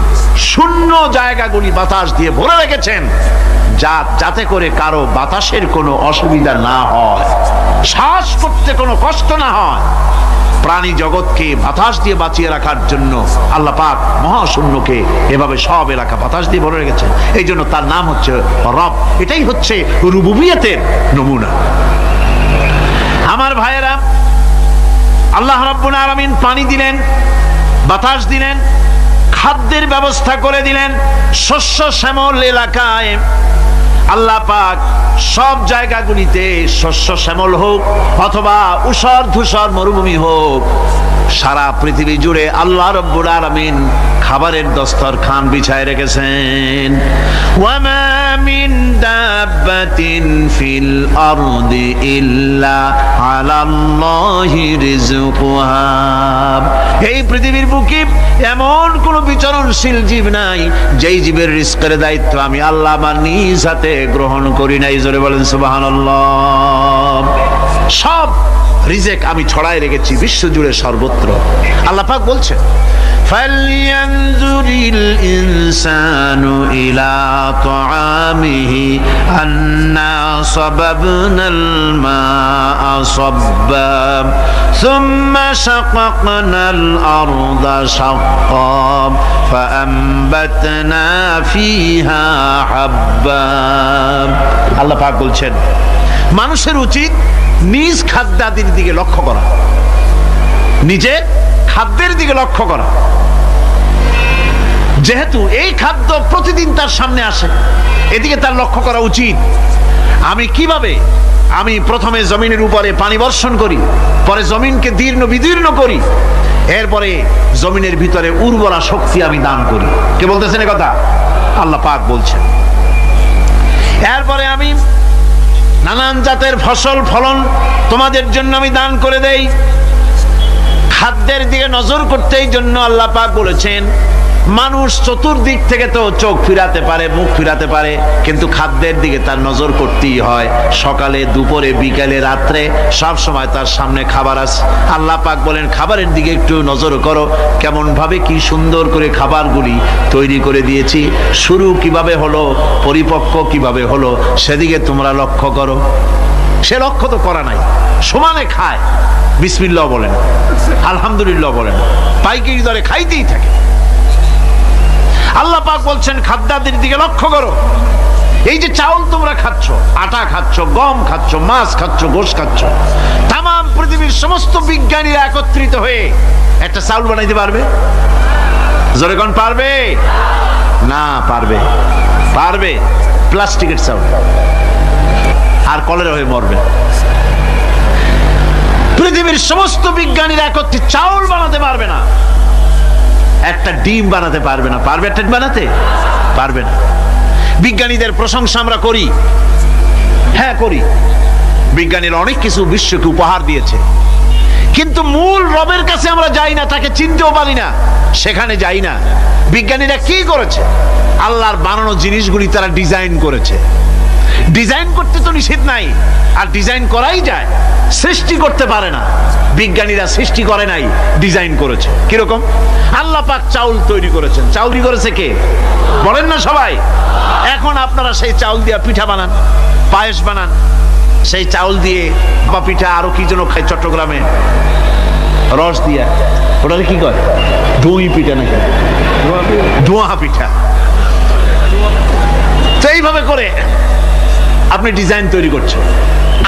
S2: শূন্য জায়গাগুলি বাতাস দিয়ে ভরে রেখেছেন, যাতে করে কারো বাতাসের কোনো অসুবিধা না হয়, শ্বাস করতে কোনো কষ্ট না হয়। প্রাণী জগৎকে বাতাস দিয়ে বাঁচিয়ে রাখার জন্য আল্লাহ পাক মহাশূন্যকে এভাবে সব এলাকা বাতাস দিয়ে ভরে রেখেছেন। এই জন্য তার নাম হচ্ছে রব। এটাই হচ্ছে রুবুবিয়তের নমুনা। আমার ভাইয়েরা, আল্লাহ রাব্বুল আলামিন পানি দিলেন, বাতাস দিলেন, খাদ্যের ব্যবস্থা করে দিলেন। শস্য শ্যামল এলাকায় আল্লাহ পাক সব জায়গাগুলিতে শস্য শ্যামল হোক অথবা উষর ধূসর মরুভূমি হোক, সারা পৃথিবী জুড়ে আল্লাহ রাব্বুল আলামিন খাবারের দস্তরখান বিছায় রেখেছেন। ওয়ামা মিন দাব্বাতিন ফিল আরদি ইল্লা আলাল্লাহি রিজকুহা। এই পৃথিবীর বুকে এমন কোন বিচরণশীল জীব নাই যেই জীবের রিজকের দায়িত্ব আমি আল্লাহ আমার নিজ হাতে গ্রহণ করি নাই। জোরে বলেন সুবহানাল্লাহ। সব রিজেক আমি ছড়াই রেখেছি বিশ্ব জুড়ে সর্বত্র। আল্লাহ পাক বলছেন ফালইয়ানজুরিল ইনসানু ইলা তাআমিহি আন্না সাবাবনাল মাআ সাব্বা সুম্মা শাকাকনাল আরদা শাক্কা ফাআমবাতনা ফিহা হাব্বা। আল্লাহ পাক বলছেন মানুষের উচিত নিজ খাদ্যাদির দিকে লক্ষ্য করা, নিজের খাদ্যের দিকে লক্ষ্য করা। যেহেতু এই খাদ্য প্রতিদিন তার সামনে আসে, এদিকে তার লক্ষ্য করা উচিত। আমি কিভাবে আমি প্রথমে জমিনের উপরে পানি বর্ষণ করি, পরে জমিনকে দীর্ণ বিদীর্ণ করি, এরপরে জমিনের ভিতরে উর্বরা শক্তি আমি দান করি। কে বলতেছেন কথা? আল্লাহ পাক বলছেন। এরপরে আমি নানান জাতের ফসল ফলন তোমাদের জন্য আমি দান করে দেই। খাদ্যের দিকে নজর করতে এই জন্য আল্লাহ পাক বলেছেন মানুষ চতুর্দিক থেকে তো চোখ ফিরাতে পারে, মুখ ফিরাতে পারে, কিন্তু খাদ্যের দিকে তার নজর করতেই হয়। সকালে, দুপুরে, বিকালে, রাত্রে সব সময় তার সামনে খাবার আছে। আল্লাহ পাক বলেন খাবারের দিকে একটু নজর করো, কেমন ভাবে কি সুন্দর করে খাবারগুলি তৈরি করে দিয়েছি, শুরু কিভাবে হলো, পরিপক্ক কিভাবে হলো, সেদিকে তোমরা লক্ষ্য করো। সে লক্ষ্য তো করা নাই, সমানে খায়, বিসমিল্লাহ বলেন, আলহামদুলিল্লাহ বলেন, পাইকারি দরে খাইতেই থাকে। আল্লাহ পাক বলছেন খাদ্যাদির দিকে লক্ষ্য করো। এই যে চাউল তোমরা খাচ্ছ, আটা খাচ্ছ, গম খাচ্ছ, মাছ খাচ্ছ, গোশ খাচ্ছ, তাম পৃথিবীর সমস্ত বিজ্ঞানীরা একত্রিত হয়ে একটা চাউল বানাইতে পারবে? জোরে কোন পারবে? না পারবে। পারবে প্লাস্টিকের চাউল, আর কলেরা হয়ে মরবে। পৃথিবীর সমস্ত বিজ্ঞানীরা একত্রিত চাউল বানাতে পারবে না, একটা ডিম বানাতে পারবে না। পারবে একটা ডিম বানাতে? পারবে না। বিজ্ঞানীদের প্রশংসা আমরা করি, হ্যাঁ করি, বিজ্ঞানীরা অনেক কিছু বিশ্বকে উপহার দিয়েছে, কিন্তু মূল রবের কাছে আমরা যাই না, তাকে চিনতেও পারি না, সেখানে যাই না। বিজ্ঞানীরা কি করেছে? আল্লাহর বানানো জিনিসগুলি তারা ডিজাইন করেছে। ডিজাইন করতে তো নিষেধ নাই, আর ডিজাইন করাই যায়, সৃষ্টি করতে পারে না। বিজ্ঞানীরা সৃষ্টি করে নাই, ডিজাইন করেছে। কিরকম? আল্লাহ পাক চাউল তৈরি করেছেন। চাউল তৈরি করেছে কে? বলেন না সবাই। এখন আপনারা সেই চাউল দিয়ে পিঠা বানান, পায়েস বানান, সেই চাউল দিয়ে বা পিঠা আরো কি যেন খায় চট্টগ্রামে, রস দিয়া, ওটাকে কি কয়? দই পিঠা নাকি? ধোঁয়া পিঠা। তো এইভাবে করে আপনি ডিজাইন তৈরি করছেন।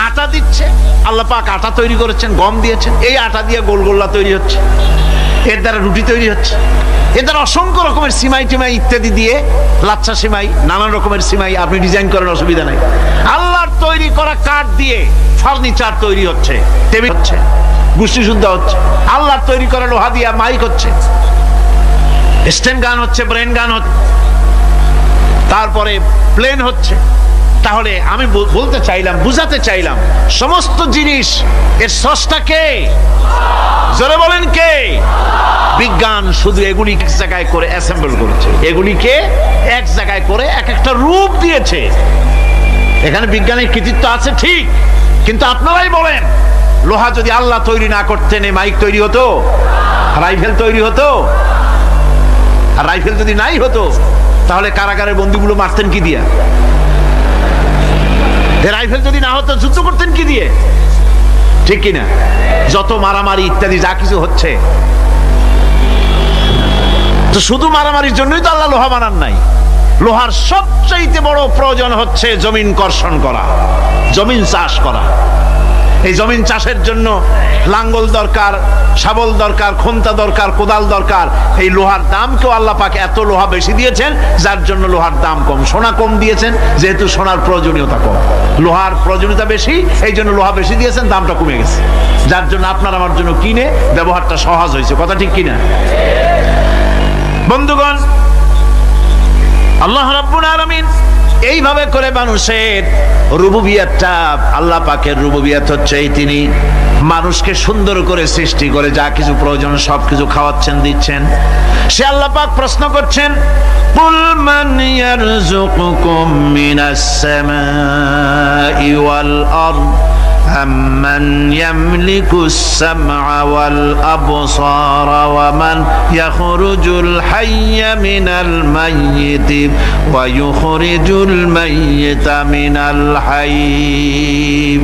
S2: আটা দিচ্ছে, আল্লাহ পাক আটা তৈরি করেছেন, গম দিয়েছেন, এই আটা দিয়ে গোলগোল্লা তৈরি হচ্ছে, এর দ্বারা রুটি তৈরি হচ্ছে, এর দ্বারা অসংখ্য রকমের সিমাই টিমাই ইত্যাদি দিয়ে, লাচ্ছা সিমাই, নানান রকমের সিমাই আপনি ডিজাইন করেন, অসুবিধা নাই। আল্লাহর তৈরি করা কাঠ দিয়ে ফার্নিচার তৈরি হচ্ছে, টেবিল হচ্ছে, গোষ্ঠী শুদ্ধ হচ্ছে। আল্লাহর তৈরি করা লোহা দিয়ে মাইক হচ্ছে, স্ট্যান্ড গান হচ্ছে, ব্রেন গান হচ্ছে, তারপরে প্লেন হচ্ছে। তাহলে আমি বলতে চাইলাম, বুঝাতে চাইলাম, সমস্ত জিনিস এর স্রষ্টা কে? জোরে বলেন কে? বিজ্ঞান শুধু এগুলি এক জায়গায় করে অ্যাসেম্বল করেছে, এগুলিকে এক জায়গায় করে এক একটা রূপ দিয়েছে। এখানে বিজ্ঞানের কৃতিত্ব আছে ঠিক, কিন্তু আপনারাই বলেন, লোহা যদি আল্লাহ তৈরি না করতেন, এই মাইক তৈরি হতো? রাইফেল তৈরি হতো? আর রাইফেল যদি নাই হতো, তাহলে কারাগারের বন্দীগুলো মারতেন কি দিয়া? রাইফেল যদি না হতো, যুদ্ধ করতেন কি দিয়ে? ঠিক কিনা? যত মারামারি ইত্যাদি যা কিছু হচ্ছে, তো শুধু মারামারির জন্যই তো আল্লাহ লোহা বানান নাই। লোহার সবচাইতে বড় প্রয়োজন হচ্ছে জমিন কর্ষণ করা, জমিন চাষ করা। এই জমিন চাষের জন্য লাঙ্গল দরকার, শাবল দরকার, খন্তা দরকার, কোদাল দরকার। এই লোহার দাম কেউ আল্লাহ পাক এত লোহা বেশি দিয়েছেন, যার জন্য লোহার দাম কম। সোনা কম দিয়েছেন, যেহেতু সোনার প্রয়োজনীয়তা কম, লোহার প্রয়োজনীয়তা বেশি, এই জন্য লোহা বেশি দিয়েছেন, দামটা কমে গেছে, যার জন্য আপনার আমার জন্য কিনে ব্যবহারটা সহজ হয়েছে। কথা ঠিক কিনা? বন্ধুগণ, আল্লাহ রাব্বুল আলামিন এইভাবে করে মানুষের রুবুবিয়াতটা, আল্লাহ পাকের রুবুবিয়াত হচ্ছে এই, তিনি মানুষকে সুন্দর করে সৃষ্টি করে যা কিছু প্রয়োজন সবকিছু খাওয়াচ্ছেন, দিচ্ছেন। সে আল্লাহ পাক প্রশ্ন করছেন, কুল মান ইয়ারযুকুকুম মিনাস সামাই ওয়াল আরদ أَمَّنْ يَمْلِكُ السَّمْعَ وَالْأَبْصَارَ وَمَنْ يَخْرُجُ الْحَيَّ مِنَ الْمَيِّتِ وَيُخْرِجُ الْمَيِّتَ مِنَ الْحَيِّ।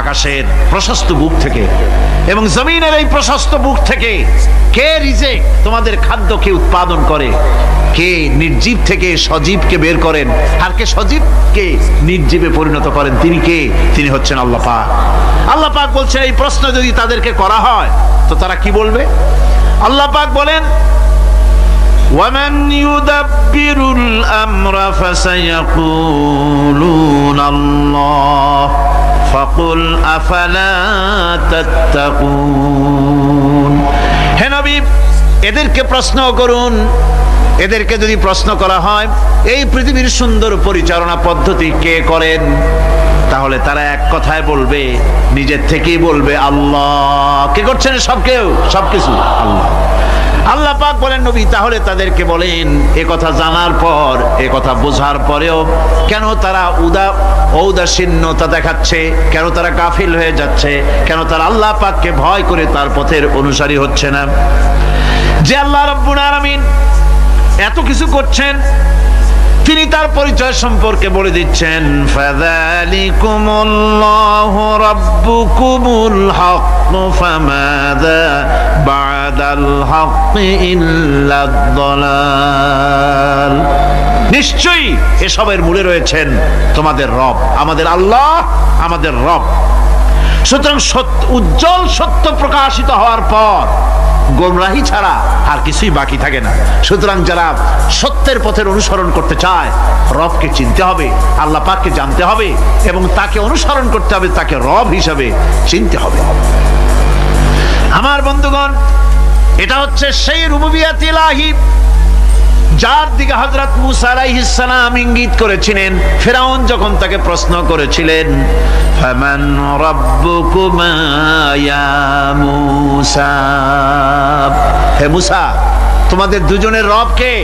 S2: আকাশের প্রশস্ত বুক থেকে এবং জমিনের এই প্রশস্ত বুক থেকে কে রিজেক, তোমাদের খাদ্যকে উৎপাদন করে? কে নির্জীব থেকে সজীবকে বের করেন, আর কে সজীবকে নির্জীবে পরিণত করেন? তিনি কে? তিনি হচ্ছেন আল্লাহ পাক। আল্লাহ পাক বলছেন, এই প্রশ্ন যদি তাদেরকে করা হয় তো তারা কি বলবে? আল্লাহ পাক বলেন, وَمَنْ يُدَبِّرُ الْأَمْرَ فَسَيَقُولُونَ اللَّهُ فَقُلْ أَفَلَا تَتَّقُونَ। হে নবী, এদেরকে প্রশ্ন করুন। এদেরকে যদি প্রশ্ন করা হয় এই পৃথিবীর সুন্দর পরিচালনা পদ্ধতি কে করেন, তাহলে তারা এক কথায় বলবে, নিজের থেকেই বলবে, আল্লাহ। কে করছেন? সবকিছু আল্লাহ। আল্লাহ পাক বলেন, নবী তাহলে তাদেরকে বলেন, এ কথা জানার পর, এ কথা বোঝার পরেও কেন তারা ঔদাসীন্যতা দেখাচ্ছে, কেন তারা গাফিল হয়ে যাচ্ছে, কেন তারা আল্লাহ পাককে ভয় করে তার পথের অনুসারী হচ্ছে না? যে আল্লাহ রাব্বুল আলামিন এত কিছু করছেন, তিনি তার পরিচয় সম্পর্কে বলে দিচ্ছেন, ফাযালিকুমুল্লাহু রাব্বুকুমুল হক ফামাযা বা'দাল হক ইল্লাদ দালাল। নিশ্চয়ই এসবের মূলে রয়েছেন তোমাদের রব, আমাদের আল্লাহ, আমাদের রব। সুতরাং উজ্জ্বল সত্য প্রকাশিত হওয়ার পর গোমরাহি ছাড়া আর কিছুই বাকি থাকে না। সুতরাং যারা সত্যের পথের অনুসরণ করতে চায়, রবকে চিনতে হবে, আল্লাহ পাককে জানতে হবে এবং তাকে অনুসরণ করতে হবে, তাকে রব হিসাবে চিনতে হবে। আমার বন্ধুগণ, এটা হচ্ছে সেই রুবুবিয়াত ইলাহি
S1: যার দিকে হযরত মূসা আলাইহিস সালাম ইঙ্গিত করেছিলেন, ফিরআউন যখন তাকে প্রশ্ন করেছিলেন, ফামান রাব্বুকুমা ইয়া মূসা, হে মূসা তোমাদের দুজনের রব কে?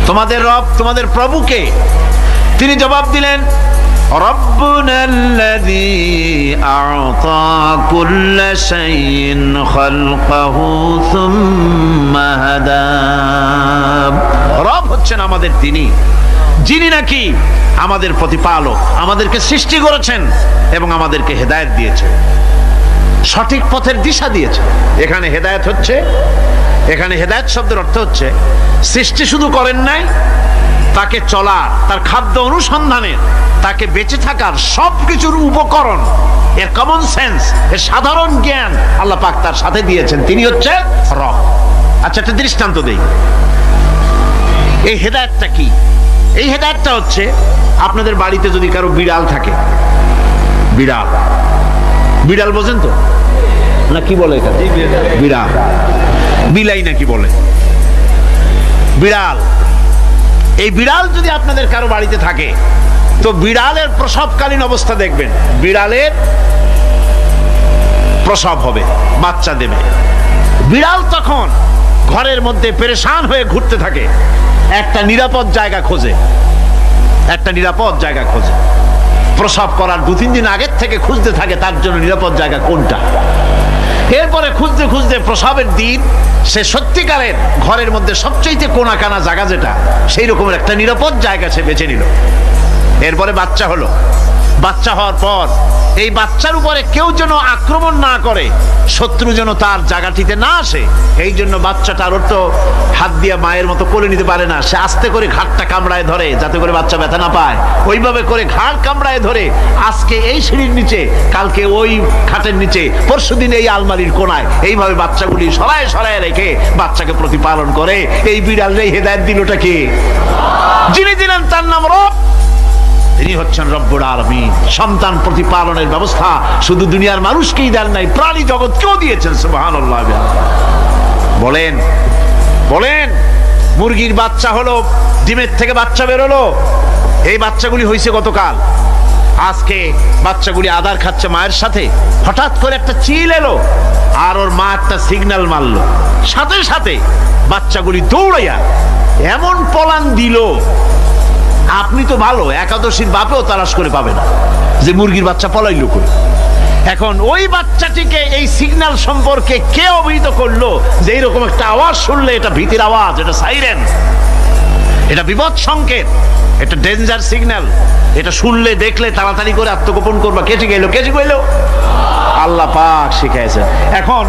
S1: তোমাদের রব, তোমাদের প্রভু কে? তিনি জবাব দিলেন, রব্বুনাল্লাযী আ'তা কুল্লা শাইইন খালকাহু সুম্মা হাদা। রব হচ্ছেন আমাদের তিনি, যিনি নাকি আমাদের প্রতিপালক, আমাদেরকে সৃষ্টি করেছেন এবং আমাদেরকে হেদায়েত দিয়েছেন, সঠিক পথের দিশা দিয়েছেন। এখানে হেদায়েত হচ্ছে, এখানে হেদায়েত শব্দের অর্থ হচ্ছে সৃষ্টি শুধু করেন নাই, তাকে চলার, তার খাদ্য অনুসন্ধানের, তাকে বেঁচে থাকার সবকিছুর উপকরণ, এর কমন সেন্স, এর সাধারণ জ্ঞান আল্লাহ পাক তার সাথে দিয়েছেন। তিনি হচ্ছে রব। আচ্ছা, একটা দৃষ্টান্ত দেই। এই হেদায়েতটা কি? এই হেদায়েতটা হচ্ছে, আপনাদের বাড়িতে যদি কারো বিড়াল থাকে, বিড়াল, বিড়াল বোঝেন তো না? কি বলে এটা? বিড়াল, বিলাই নাকি বলে, বিড়াল। এই বিড়াল যদি আপনাদের কারো বাড়িতে থাকে, তো বিড়ালের প্রসবকালীন অবস্থা দেখবেন, বিড়ালের প্রসব হবে, বাচ্চা দেবে। বিড়াল তখন ঘরের মধ্যে পেরেশান হয়ে ঘুরতে থাকে, একটা নিরাপদ জায়গা খোঁজে, একটা নিরাপদ জায়গা খোঁজে। প্রসব করার 2-3 দিন আগের থেকে খুঁজতে থাকে তার জন্য নিরাপদ জায়গা কোনটা। এরপরে খুঁজতে খুঁজতে প্রসবের দিন সে সত্যিকারের ঘরের মধ্যে সবচেয়ে কোনা কানা জায়গা যেটা, সেই রকমের একটা নিরাপদ জায়গা সে বেছে নিল। এরপরে বাচ্চা হলো। বাচ্চা হওয়ার পর এই বাচ্চার উপরে কেউ যেন আক্রমণ না করে, শত্রু যেন তার জায়গাটিতে না আসে, এই জন্য বাচ্চাটার ওর তো হাত দিয়ে মায়ের মতো করে নিতে পারে না, সে আস্তে করে ঘাড়টা কামড়ায় ধরে যাতে করে বাচ্চা ব্যথা না পায়। ওইভাবে করে ঘাড় কামড়ায় ধরে, আজকে এই সিঁড়ির নিচে, কালকে ওই খাটের নিচে, পরশুদিন এই আলমারির কোনায়, এইভাবে বাচ্চাগুলি সরায় সরায় রেখে বাচ্চাকে প্রতিপালন করে। এই বিড়ালটাই হেদায়েত দিলটা কে? যিনি দিলেন তার নাম রব। তিনি হচ্ছেন রব্বুল আলামিন। সন্তান প্রতিপালনের ব্যবস্থা শুধু দুনিয়ার মানুষকেই দেন নাই, প্রাণী জগৎকেও দিয়েছেন। সুবহানাল্লাহ। বলেন বলেন, মুরগির বাচ্চা হলো, ডিমের থেকে বাচ্চা বেরোলো, এই বাচ্চাগুলি হয়েছে গতকাল, আজকে বাচ্চাগুলি আদার খাচ্ছে মায়ের সাথে, হঠাৎ করে একটা চিল এলো আর ওর মা একটা সিগন্যাল মারলো, সাথে সাথে বাচ্চাগুলি দৌড়াইয়া এমন পলান দিল, আপনি তো ভালো একাদশীর বাপেও তালাশ করে পাবে না যে মুরগির বাচ্চা পলাইলো করে। এখন ওই বাচ্চাটিকে এই সিগন্যাল সম্পর্কে কে অবহিত করলো যে এইরকম একটা আওয়াজ শুনলে এটা ভীতির আওয়াজ, এটা সাইরেন, এটা বিপদ সংকেত, এটা ডেঞ্জার সিগন্যাল, এটা শুনলে দেখলে তাড়াতাড়ি করে আত্মগোপন করবা। কে ঠিক এলো? কে ঠিক হইলো? আল্লাহ পাক শিখাইছেন। এখন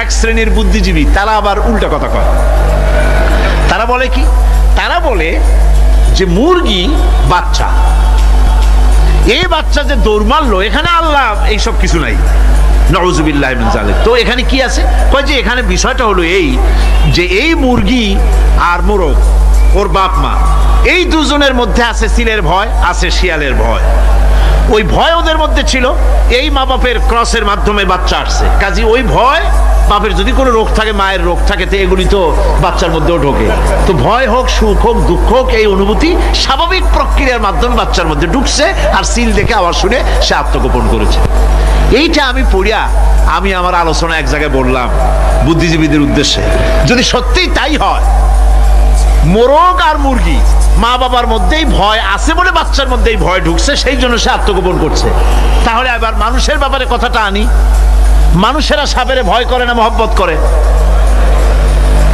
S1: এক শ্রেণীর বুদ্ধিজীবী তারা আবার উল্টা কথা কয়। তারা বলে কি? তারা বলে যে মুরগি বাচ্চা, এই বাচ্চা যে দৌড় মারলো, এখানে আল্লাহ এইসব কিছু নাই, নাউযুবিল্লাহ মিন যালিক। তো এখানে কি আছে? কয় যে এখানে বিষয়টা হলো এই যে এই মুরগি আর মোরগ, ওর বাপ মা, এই দুজনের মধ্যে আছে সিলের ভয়, আছে শিয়ালের ভয়। ওই ভয় ওদের মধ্যে ছিল, এই মা বাপের ক্রসের মাধ্যমে বাচ্চা আসছে, কাজী ওই ভয়, বাপের যদি কোনো রোগ থাকে, মায়ের রোগ থাকে, তো এগুলি তো বাচ্চার মধ্যেও ঢোকে। তো ভয় হোক, সুখ হোক, দুঃখ হোক, এই অনুভূতি স্বাভাবিক প্রক্রিয়ার মাধ্যমে বাচ্চার মধ্যে ঢুকছে, আর সিল দেখে আওয়াজ শুনে সে আত্মগোপন করেছে। এইটা আমি পড়িয়া আমি আমার আলোচনা এক জায়গায় বললাম বুদ্ধিজীবীদের উদ্দেশ্যে, যদি সত্যিই তাই হয়, মোরগ আর মুরগি মা বাবার মধ্যেই ভয় আছে বলে বাচ্চার মধ্যেই ভয় ঢুকছে, সেই জন্য সে আত্মগোপন করছে, তাহলে আবার মানুষের ব্যাপারে কথাটা আনি। মানুষেরা সাপের ভয় করে না মহব্বত করে?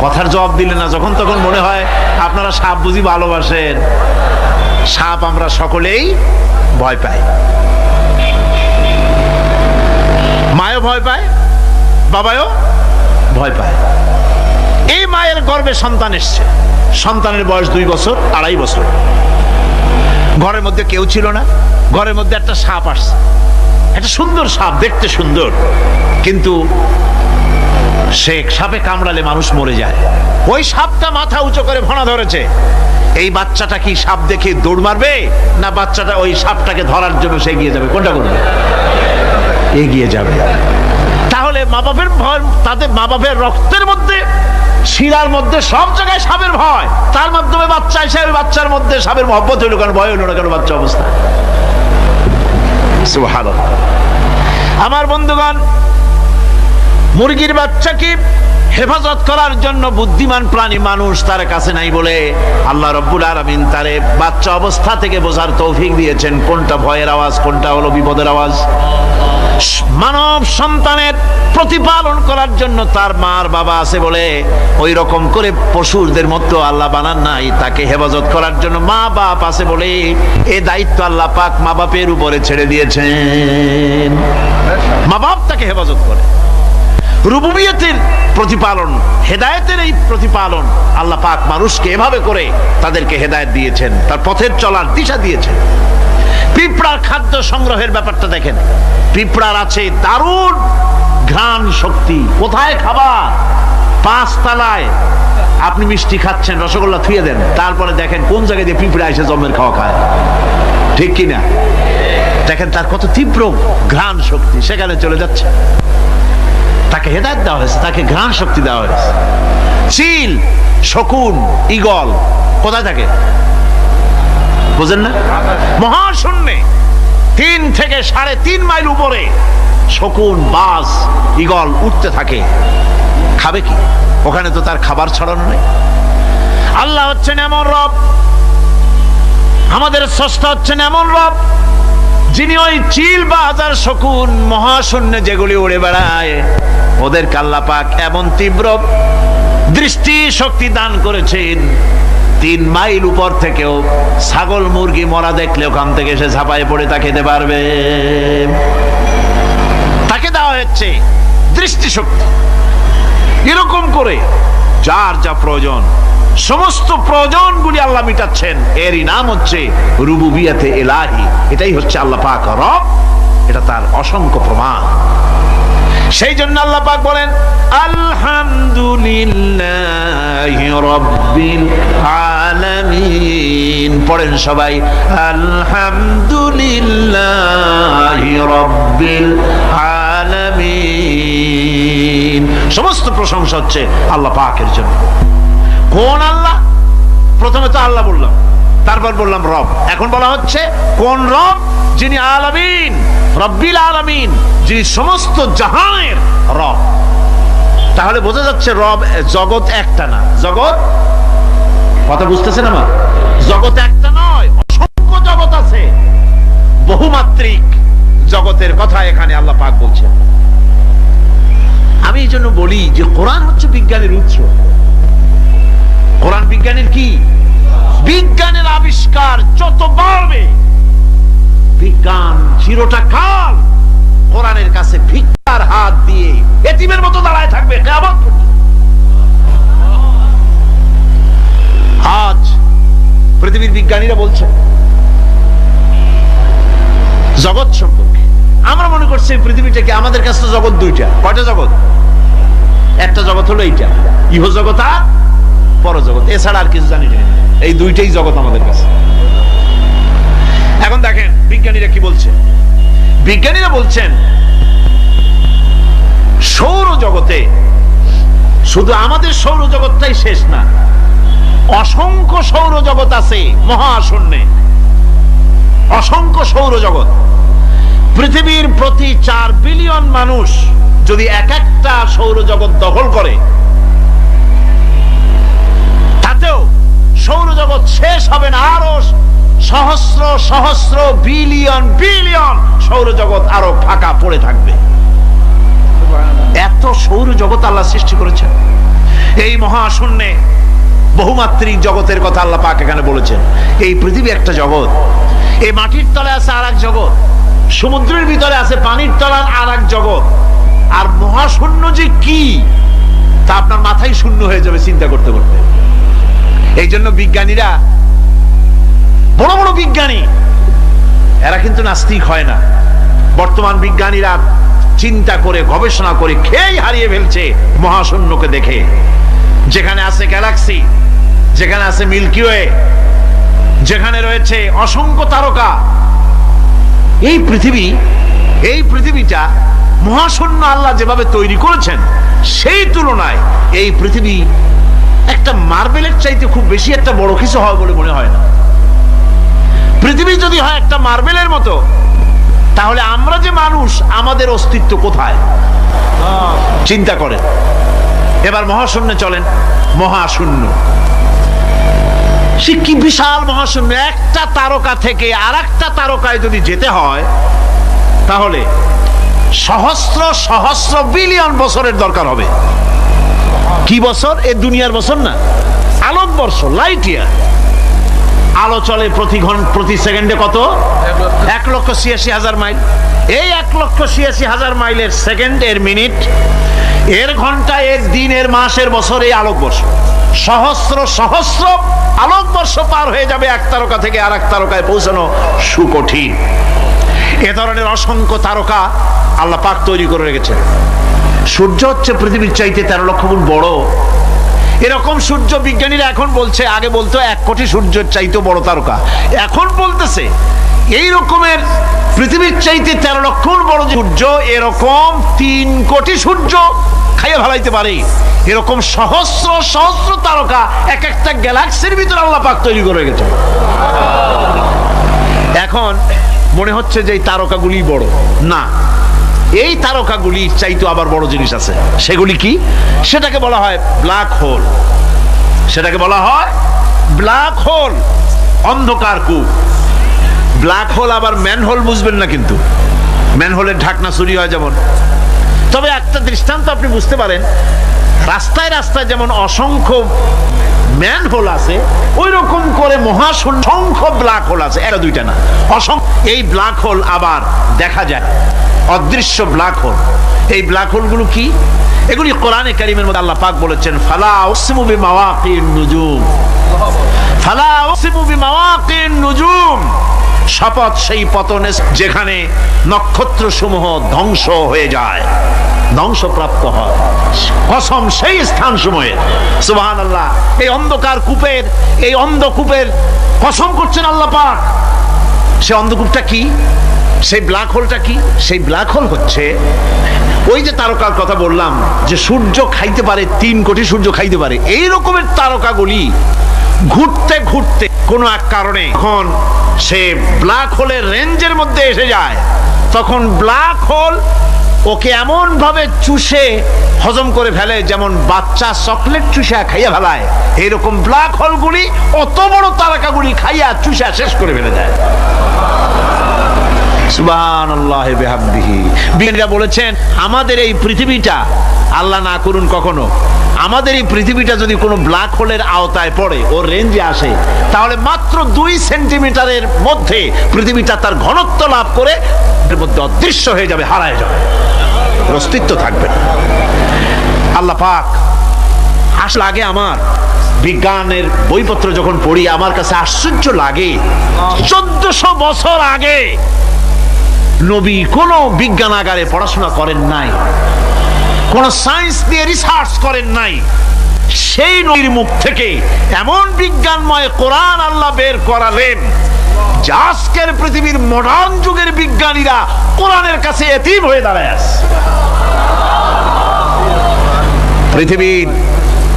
S1: কথার জবাব দিলে না, যখন তখন মনে হয় আপনারা সাপ বুঝি ভালোবাসেন। সাপ আমরা সকলেই ভয় পাই, মায়ও ভয় পায়, বাবাও ভয় পায়। এই মায়ের গর্ভে সন্তান এসছে, সন্তানের বয়স 2 বছর, 2.5 বছর, ঘরের মধ্যে কেউ ছিল না, ঘরের মধ্যে একটা সাপ আসছে, একটা সুন্দর সাপ, দেখতে সুন্দর, কিন্তু সে সাপে কামড়ালে মানুষ মরে যায়। ওই সাপটা মাথা উঁচু করে ফনা ধরেছে। এই বাচ্চাটা কি সাপ দেখে দৌড় মারবে, না বাচ্চাটা ওই সাপটাকে ধরার জন্য সে এগিয়ে যাবে? কোনটা করবে? এগিয়ে যাবে।
S2: তাহলে মা বাপের ভয়, তাদের মা বাপের রক্তের মধ্যে, শিরার মধ্যে সব জায়গায় সাপের ভয়, তার মাধ্যমে বাচ্চা হিসেবে বাচ্চার মধ্যে সাপের মহব্বত হইল কেন, ভয় হইল না কেন বাচ্চা অবস্থা? সুবহানাল্লাহ। আমার বন্ধুগণ, মুরগির বাচ্চাকে হেফাজত করার জন্য বুদ্ধিমান প্রাণী মানুষ তার কাছে নাই বলে আল্লাহ রাব্বুল আলামিন তারে বাচ্চা অবস্থা থেকে বোঝার তৌফিক দিয়েছেন কোনটা ভয়ের আওয়াজ, কোনটা হলো বিপদের আওয়াজ। মানব সন্তানের প্রতিপালন করার জন্য তার মার বাবা আছে বলে ওই রকম করে পশুদের মতো আল্লাহ বানান নাই, তাকে হেফাজত করার জন্য মা বাপ আছে বলে এই দায়িত্ব আল্লাহ পাক মা বাপের উপরে ছেড়ে দিয়েছেন। মা বাপ তাকে হেফাজত করে। রুবুবিয়তের প্রতিপালন, হেদায়েতের এই প্রতিপালন আল্লাহ পাক মানুষকে এভাবে করে তাদেরকে হেদায়েত দিয়েছেন, তার পথের চলার দিশা দিয়েছেন। পিঁপড়ার খাদ্য সংগ্রহের ব্যাপারটা দেখেন, পিঁপড়ার আছে দারুণ ঘ্রাণ শক্তি। কোথায় খাবার? 5 তলায় আপনি মিষ্টি খাচ্ছেন, রসগোল্লা থুয়ে দেন, তারপরে দেখেন কোন জায়গায় দিয়ে পিঁপড়া এসে জমের খাওয়া খায়, ঠিক কিনা? দেখেন তার কত তীব্র ঘ্রাণ শক্তি, সেখানে চলে যাচ্ছে। তাকে হেদায়েত দেওয়া হয়েছে, তাকে ঘ্রাণ শক্তি দেওয়া হয়েছে। চিল, শকুন, ঈগল কোথায় থাকে বুঝেন না? মহাশূন্যে 3 থেকে 3.5 মাইল উপরে শকুন, বাজ, ঈগল উঠতে থাকে। খাবে কি? ওখানে তো তার খাবার ছড়ানো নেই। আল্লাহ হচ্ছেন এমন রব, আমাদের স্রষ্টা হচ্ছেন এমন রব, যিনি ওই চিল, বাজ আর শকুন মহাশূন্যে যেগুলি উড়ে বেড়ায় ওদেরকে আল্লাহ পাক এমন তীব্র দৃষ্টি শক্তি দান করেছেন, 3 মাইল উপর থেকেও ছাগল মুরগি মরা দেখলে ওখান থেকে সে ঝাঁপায় পড়ে তা খেতে পারবে। তাকে দেওয়া হচ্ছে দৃষ্টিশক্তি। এরকম করে যার যা প্রয়োজন সমস্ত প্রয়োজনগুলি আল্লাহ মিটাচ্ছেন। এরই নাম হচ্ছে রুবুবিয়াতে ইলাহি। এটাই হচ্ছে আল্লাহ পাক রব, এটা তার অসংখ্য প্রমাণ। সেই জন্য আল্লাহ পাক বলেন আলহামদুলিল্লাহি রাব্বিল আলামিন। পড়েন সবাই আলহামদুলিল্লাহি রাব্বিল আলামিন। সমস্ত প্রশংসা হচ্ছে আল্লাহ পাকের জন্য। কোন আল্লাহ? প্রথমে তো আল্লাহ বললাম, তারপর বললাম রব, এখন বলা হচ্ছে কোন রব? যিনি আলামিন, রব্বিল আলামিন, যিনি সমস্ত জাহানের রব। তাহলে বোঝা যাচ্ছে রব, জগৎ একটা না। জগৎ, কথা বুঝতেছেন আমার? জগৎ একটা নয়, অসংখ্য জগৎ আছে, বহুমাত্রিক জগতের কথা এখানে আল্লাহ পাক বলছেন। আমি এই জন্য বলি যে কোরআন হচ্ছে বিজ্ঞানের উৎস। কোরআন বিজ্ঞানের কি? বিজ্ঞানের আবিষ্কার যত বাড়বে, বিজ্ঞান চিরটা কাল কোরআনের কাছে ভিক্ষার হাত দিয়ে এতিমের মতো দাঁড়ায় থাকবে কিয়ামত পর্যন্ত। আজ পৃথিবীর বিজ্ঞানীরা বলছে জগৎ সম্পর্কে, আমরা মনে করছি পৃথিবীটাকে, আমাদের কাছে তো জগৎ 2টা। কয়টা জগৎ? একটা জগৎ হলো এইটা, ইহ জগৎ আর পরজগৎ, এছাড়া আর কিছু জানি না। এই 2টাই জগৎ আমাদের কাছে। এখন দেখেন বিজ্ঞানীরা কি বলছে। বিজ্ঞানীরা বলছেন সৌরজগতে শুধু আমাদের সৌরজগৎটাই শেষ না, অসংখ্য সৌরজগৎ আছে মহাশূন্যে, অসংখ্য সৌরজগৎ। পৃথিবীর প্রতি 4 বিলিয়ন মানুষ যদি এক একটা সৌরজগৎ দখল করে, তাতেও সৌরজগৎ শেষ হবে না। আরো সহস্র সহস্র বিলিয়ন বিলিয়ন সৌরজগৎ আরো ফাঁকা পড়ে থাকবে। এত সৌরজগৎ আল্লাহ সৃষ্টি করেছেন। এই মহাশূন্যে বহুমাত্রিক জগতের কথা আল্লাহ পাক এখানে বলেছেন। এই পৃথিবী একটা জগৎ, এই মাটির তলে আছে আর এক জগৎ, সমুদ্রের ভিতরে আছে পানির তলার আর এক জগৎ। আর মহাশূন্য যে কি তা আপনার মাথায় শূন্য হয়ে যাবে চিন্তা করতে করতে। এই জন্য বিজ্ঞানীরা, বড় বড় বিজ্ঞানী, এরা কিন্তু নাস্তিক হয় না। বর্তমান বিজ্ঞানীরা চিন্তা করে গবেষণা করে খেই হারিয়ে ফেলছে মহাশূন্যকে দেখে। যেখানে আছে গ্যালাক্সি, যেখানে আছে মিল্কি ওয়ে, যেখানে রয়েছে অসংখ্য তারকা, এই পৃথিবীটা মহাশূন্য আল্লাহ যেভাবে তৈরি করেছেন সেই তুলনায় এই পৃথিবী একটা মার্বেলের চাইতে খুব বেশি একটা বড় কিছু হয় বলে মনে হয় না। পৃথিবী যদি হয় একটা মার্বেলের মতো, তাহলে আমরা যে মানুষ, আমাদের অস্তিত্ব কোথায় চিন্তা করেন। এবার মহাশূন্যে চলেন। মহাশূন্য সে কি বিশাল মহাশূন্য! একটা তারকা থেকে আর একটা তারকায় যদি যেতে হয় তাহলে সহস্র সহস্র বিলিয়ন বছরের দরকার হবে। কি বছর? এ দুনিয়ার বছর না, আলোকবর্ষ, লাইট ইয়ার। আলো চলে প্রতি সেকেন্ডে কত? 1,86,000 মাইল। এই 1,86,000 মাইলের সেকেন্ড, এর মিনিট, এর ঘন্টা, এর দিন, এর মাস, এর বছর, এই আলোকবর্ষ। সহস্র সহস্র আলোকবর্ষ পার হয়ে যাবে এক তারকা থেকে আর এক তারকায় পৌঁছানো সুকঠিন। এ ধরনের অসংখ্য তারকা আল্লাহ পাক তৈরি করে রেখেছেন। সূর্য হচ্ছে পৃথিবীর চাইতে 13 লক্ষ গুণ বড়। এরকম সূর্য বিজ্ঞানীরা এখন বলছে, আগে বলতো 1 কোটি সূর্যের চাইতে বড় তারকা, এখন বলতেছে এই রকমের পৃথিবীর চাইতে 13 লক্ষ গুণ বড় সূর্য, এরকম 3 কোটি সূর্য খাইয়ে ফেলাইতে পারে। এরকম সহস্র সহস্র তারকা এক একটা গ্যালাক্সির ভিতরে আল্লাহ পাক তৈরি করে গেছে। এখন মনে হচ্ছে যে এই তারকাগুলি বড় না, এই তারকাগুলির চাইতে আবার বড় জিনিস আছে। সেগুলি কি? সেটাকে বলা হয় ব্ল্যাক হোল। সেটাকে বলা হয় ব্ল্যাক হোল, অন্ধকার কূপ। ব্ল্যাক হোল আবার ম্যানহোল বুঝবেন না, কিন্তু ম্যানহোলের ঢাকনা চুরি হয় যেমন। তবে একটা দৃষ্টান্ত আপনি বুঝতে পারেন, রাস্তায় রাস্তায় যেমন অসংখ্য ম্যানহোল আছে, ওই রকম করে মহাশূন্য অসংখ্য ব্ল্যাক হোল আছে, এটা দুইটা না, অসংখ্য। এই ব্ল্যাক হোল আবার দেখা যায়, অদৃশ্য ব্ল্যাক হোল। এই ব্ল্যাক হোলগুলো কি? এগুলি কোরআনে কারীমের মধ্যে আল্লাহ পাক বলেছেন, ফালা উকসিমু বিমাওয়াকিন নুজুম, ফালা উকসিমু বিমাওয়াকিন নুজুম, শপথ সেই পতনে যেখানে নক্ষত্র সমূহ ধ্বংস হয়ে যায়, ধ্বংসপ্রাপ্ত হয়, কসম সেই স্থান সময়ে। সুবহানাল্লাহ। এই অন্ধকার কূপের, এই অন্ধকূপের কসম করছেন আল্লাহ পাক। সে অন্ধকূপটা কি? সেই ব্ল্যাক হোলটা কি? সেই ব্ল্যাক হোল হচ্ছে ওই যে তারকার কথা বললাম যে সূর্য খাইতে পারে, 3 কোটি সূর্য খাইতে পারে, এই রকমের তারকাগুলি ঘুরতে ঘুরতে কোনো এক কারণে যখন সে ব্ল্যাক হোলের রেঞ্জের মধ্যে এসে যায়, তখন ব্ল্যাক হোল ওকে এমন ভাবে চুষে হজম করে ফেলে যেমন বাচ্চা চকলেট চুষা খাইয়া ফেলায়। এইরকম ব্ল্যাক হোলগুলি অত বড় তারকাগুলি খাইয়া চুষা শেষ করে ফেলে যায়। সুবহানাল্লাহ বিহামদিহি। বিজ্ঞানীরা বলেছেন, আমাদের এই পৃথিবীটা, আল্লাহ না করুন কখনো, আমাদের এই পৃথিবীটা যদি কোনো ব্ল্যাক হোলের আওতায় পড়ে, ওর রেঞ্জে আসে, তাহলে মাত্র 2 সেন্টিমিটারের মধ্যে পৃথিবীটা তার ঘনত্ব লাভ করে এর মধ্যে অদৃশ্য হয়ে যাবে, হারায় যাবে, অস্তিত্ব থাকবে না। আল্লাহ পাক আসলে আগে আমার বিজ্ঞানের বইপত্র যখন পড়ি, আমার কাছে আশ্চর্য লাগে, 1400 বছর আগে নবী কোন বিজ্ঞানাগারে পড়াশোনা করেন নাই, কোন সায়েন্স নিয়ে রিসার্চ করেন নাই, সেই নবীর মুখ থেকে এমন বিজ্ঞানময় কোরআন আল্লাহ বের করালেন যে আজকের পৃথিবীর মডার্ন যুগের বিজ্ঞানীরা কোরআনের কাছে এতিম হয়ে দাঁড়ায় আছে। পৃথিবীর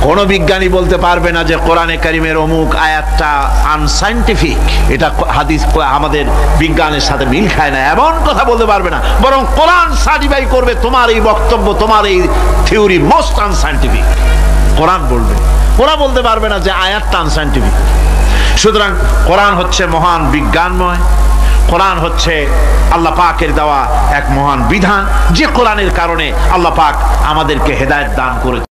S2: কোন বিজ্ঞানী বলতে পারবে না যে কোরআনে কারিমের অমুক আয়াতটা আনসাইন্টিফিক, এটা হাদিস আমাদের বিজ্ঞানের সাথে মিল খায় না, এমন কথা বলতে পারবে না। বরং কোরআন সার্টিফাই করবে তোমার এই বক্তব্য, তোমার এই থিওরি মোস্ট আনসাইন্টিফিক। কোরআন বলবে, ওরা বলতে পারবে না যে আয়াতটা আনসাইন্টিফিক। সুতরাং কোরআন হচ্ছে মহান বিজ্ঞানময়, কোরআন হচ্ছে আল্লাহ পাকের দেওয়া এক মহান বিধান, যে কোরআনের কারণে আল্লাহ পাক আমাদেরকে হেদায়েত দান করেছে।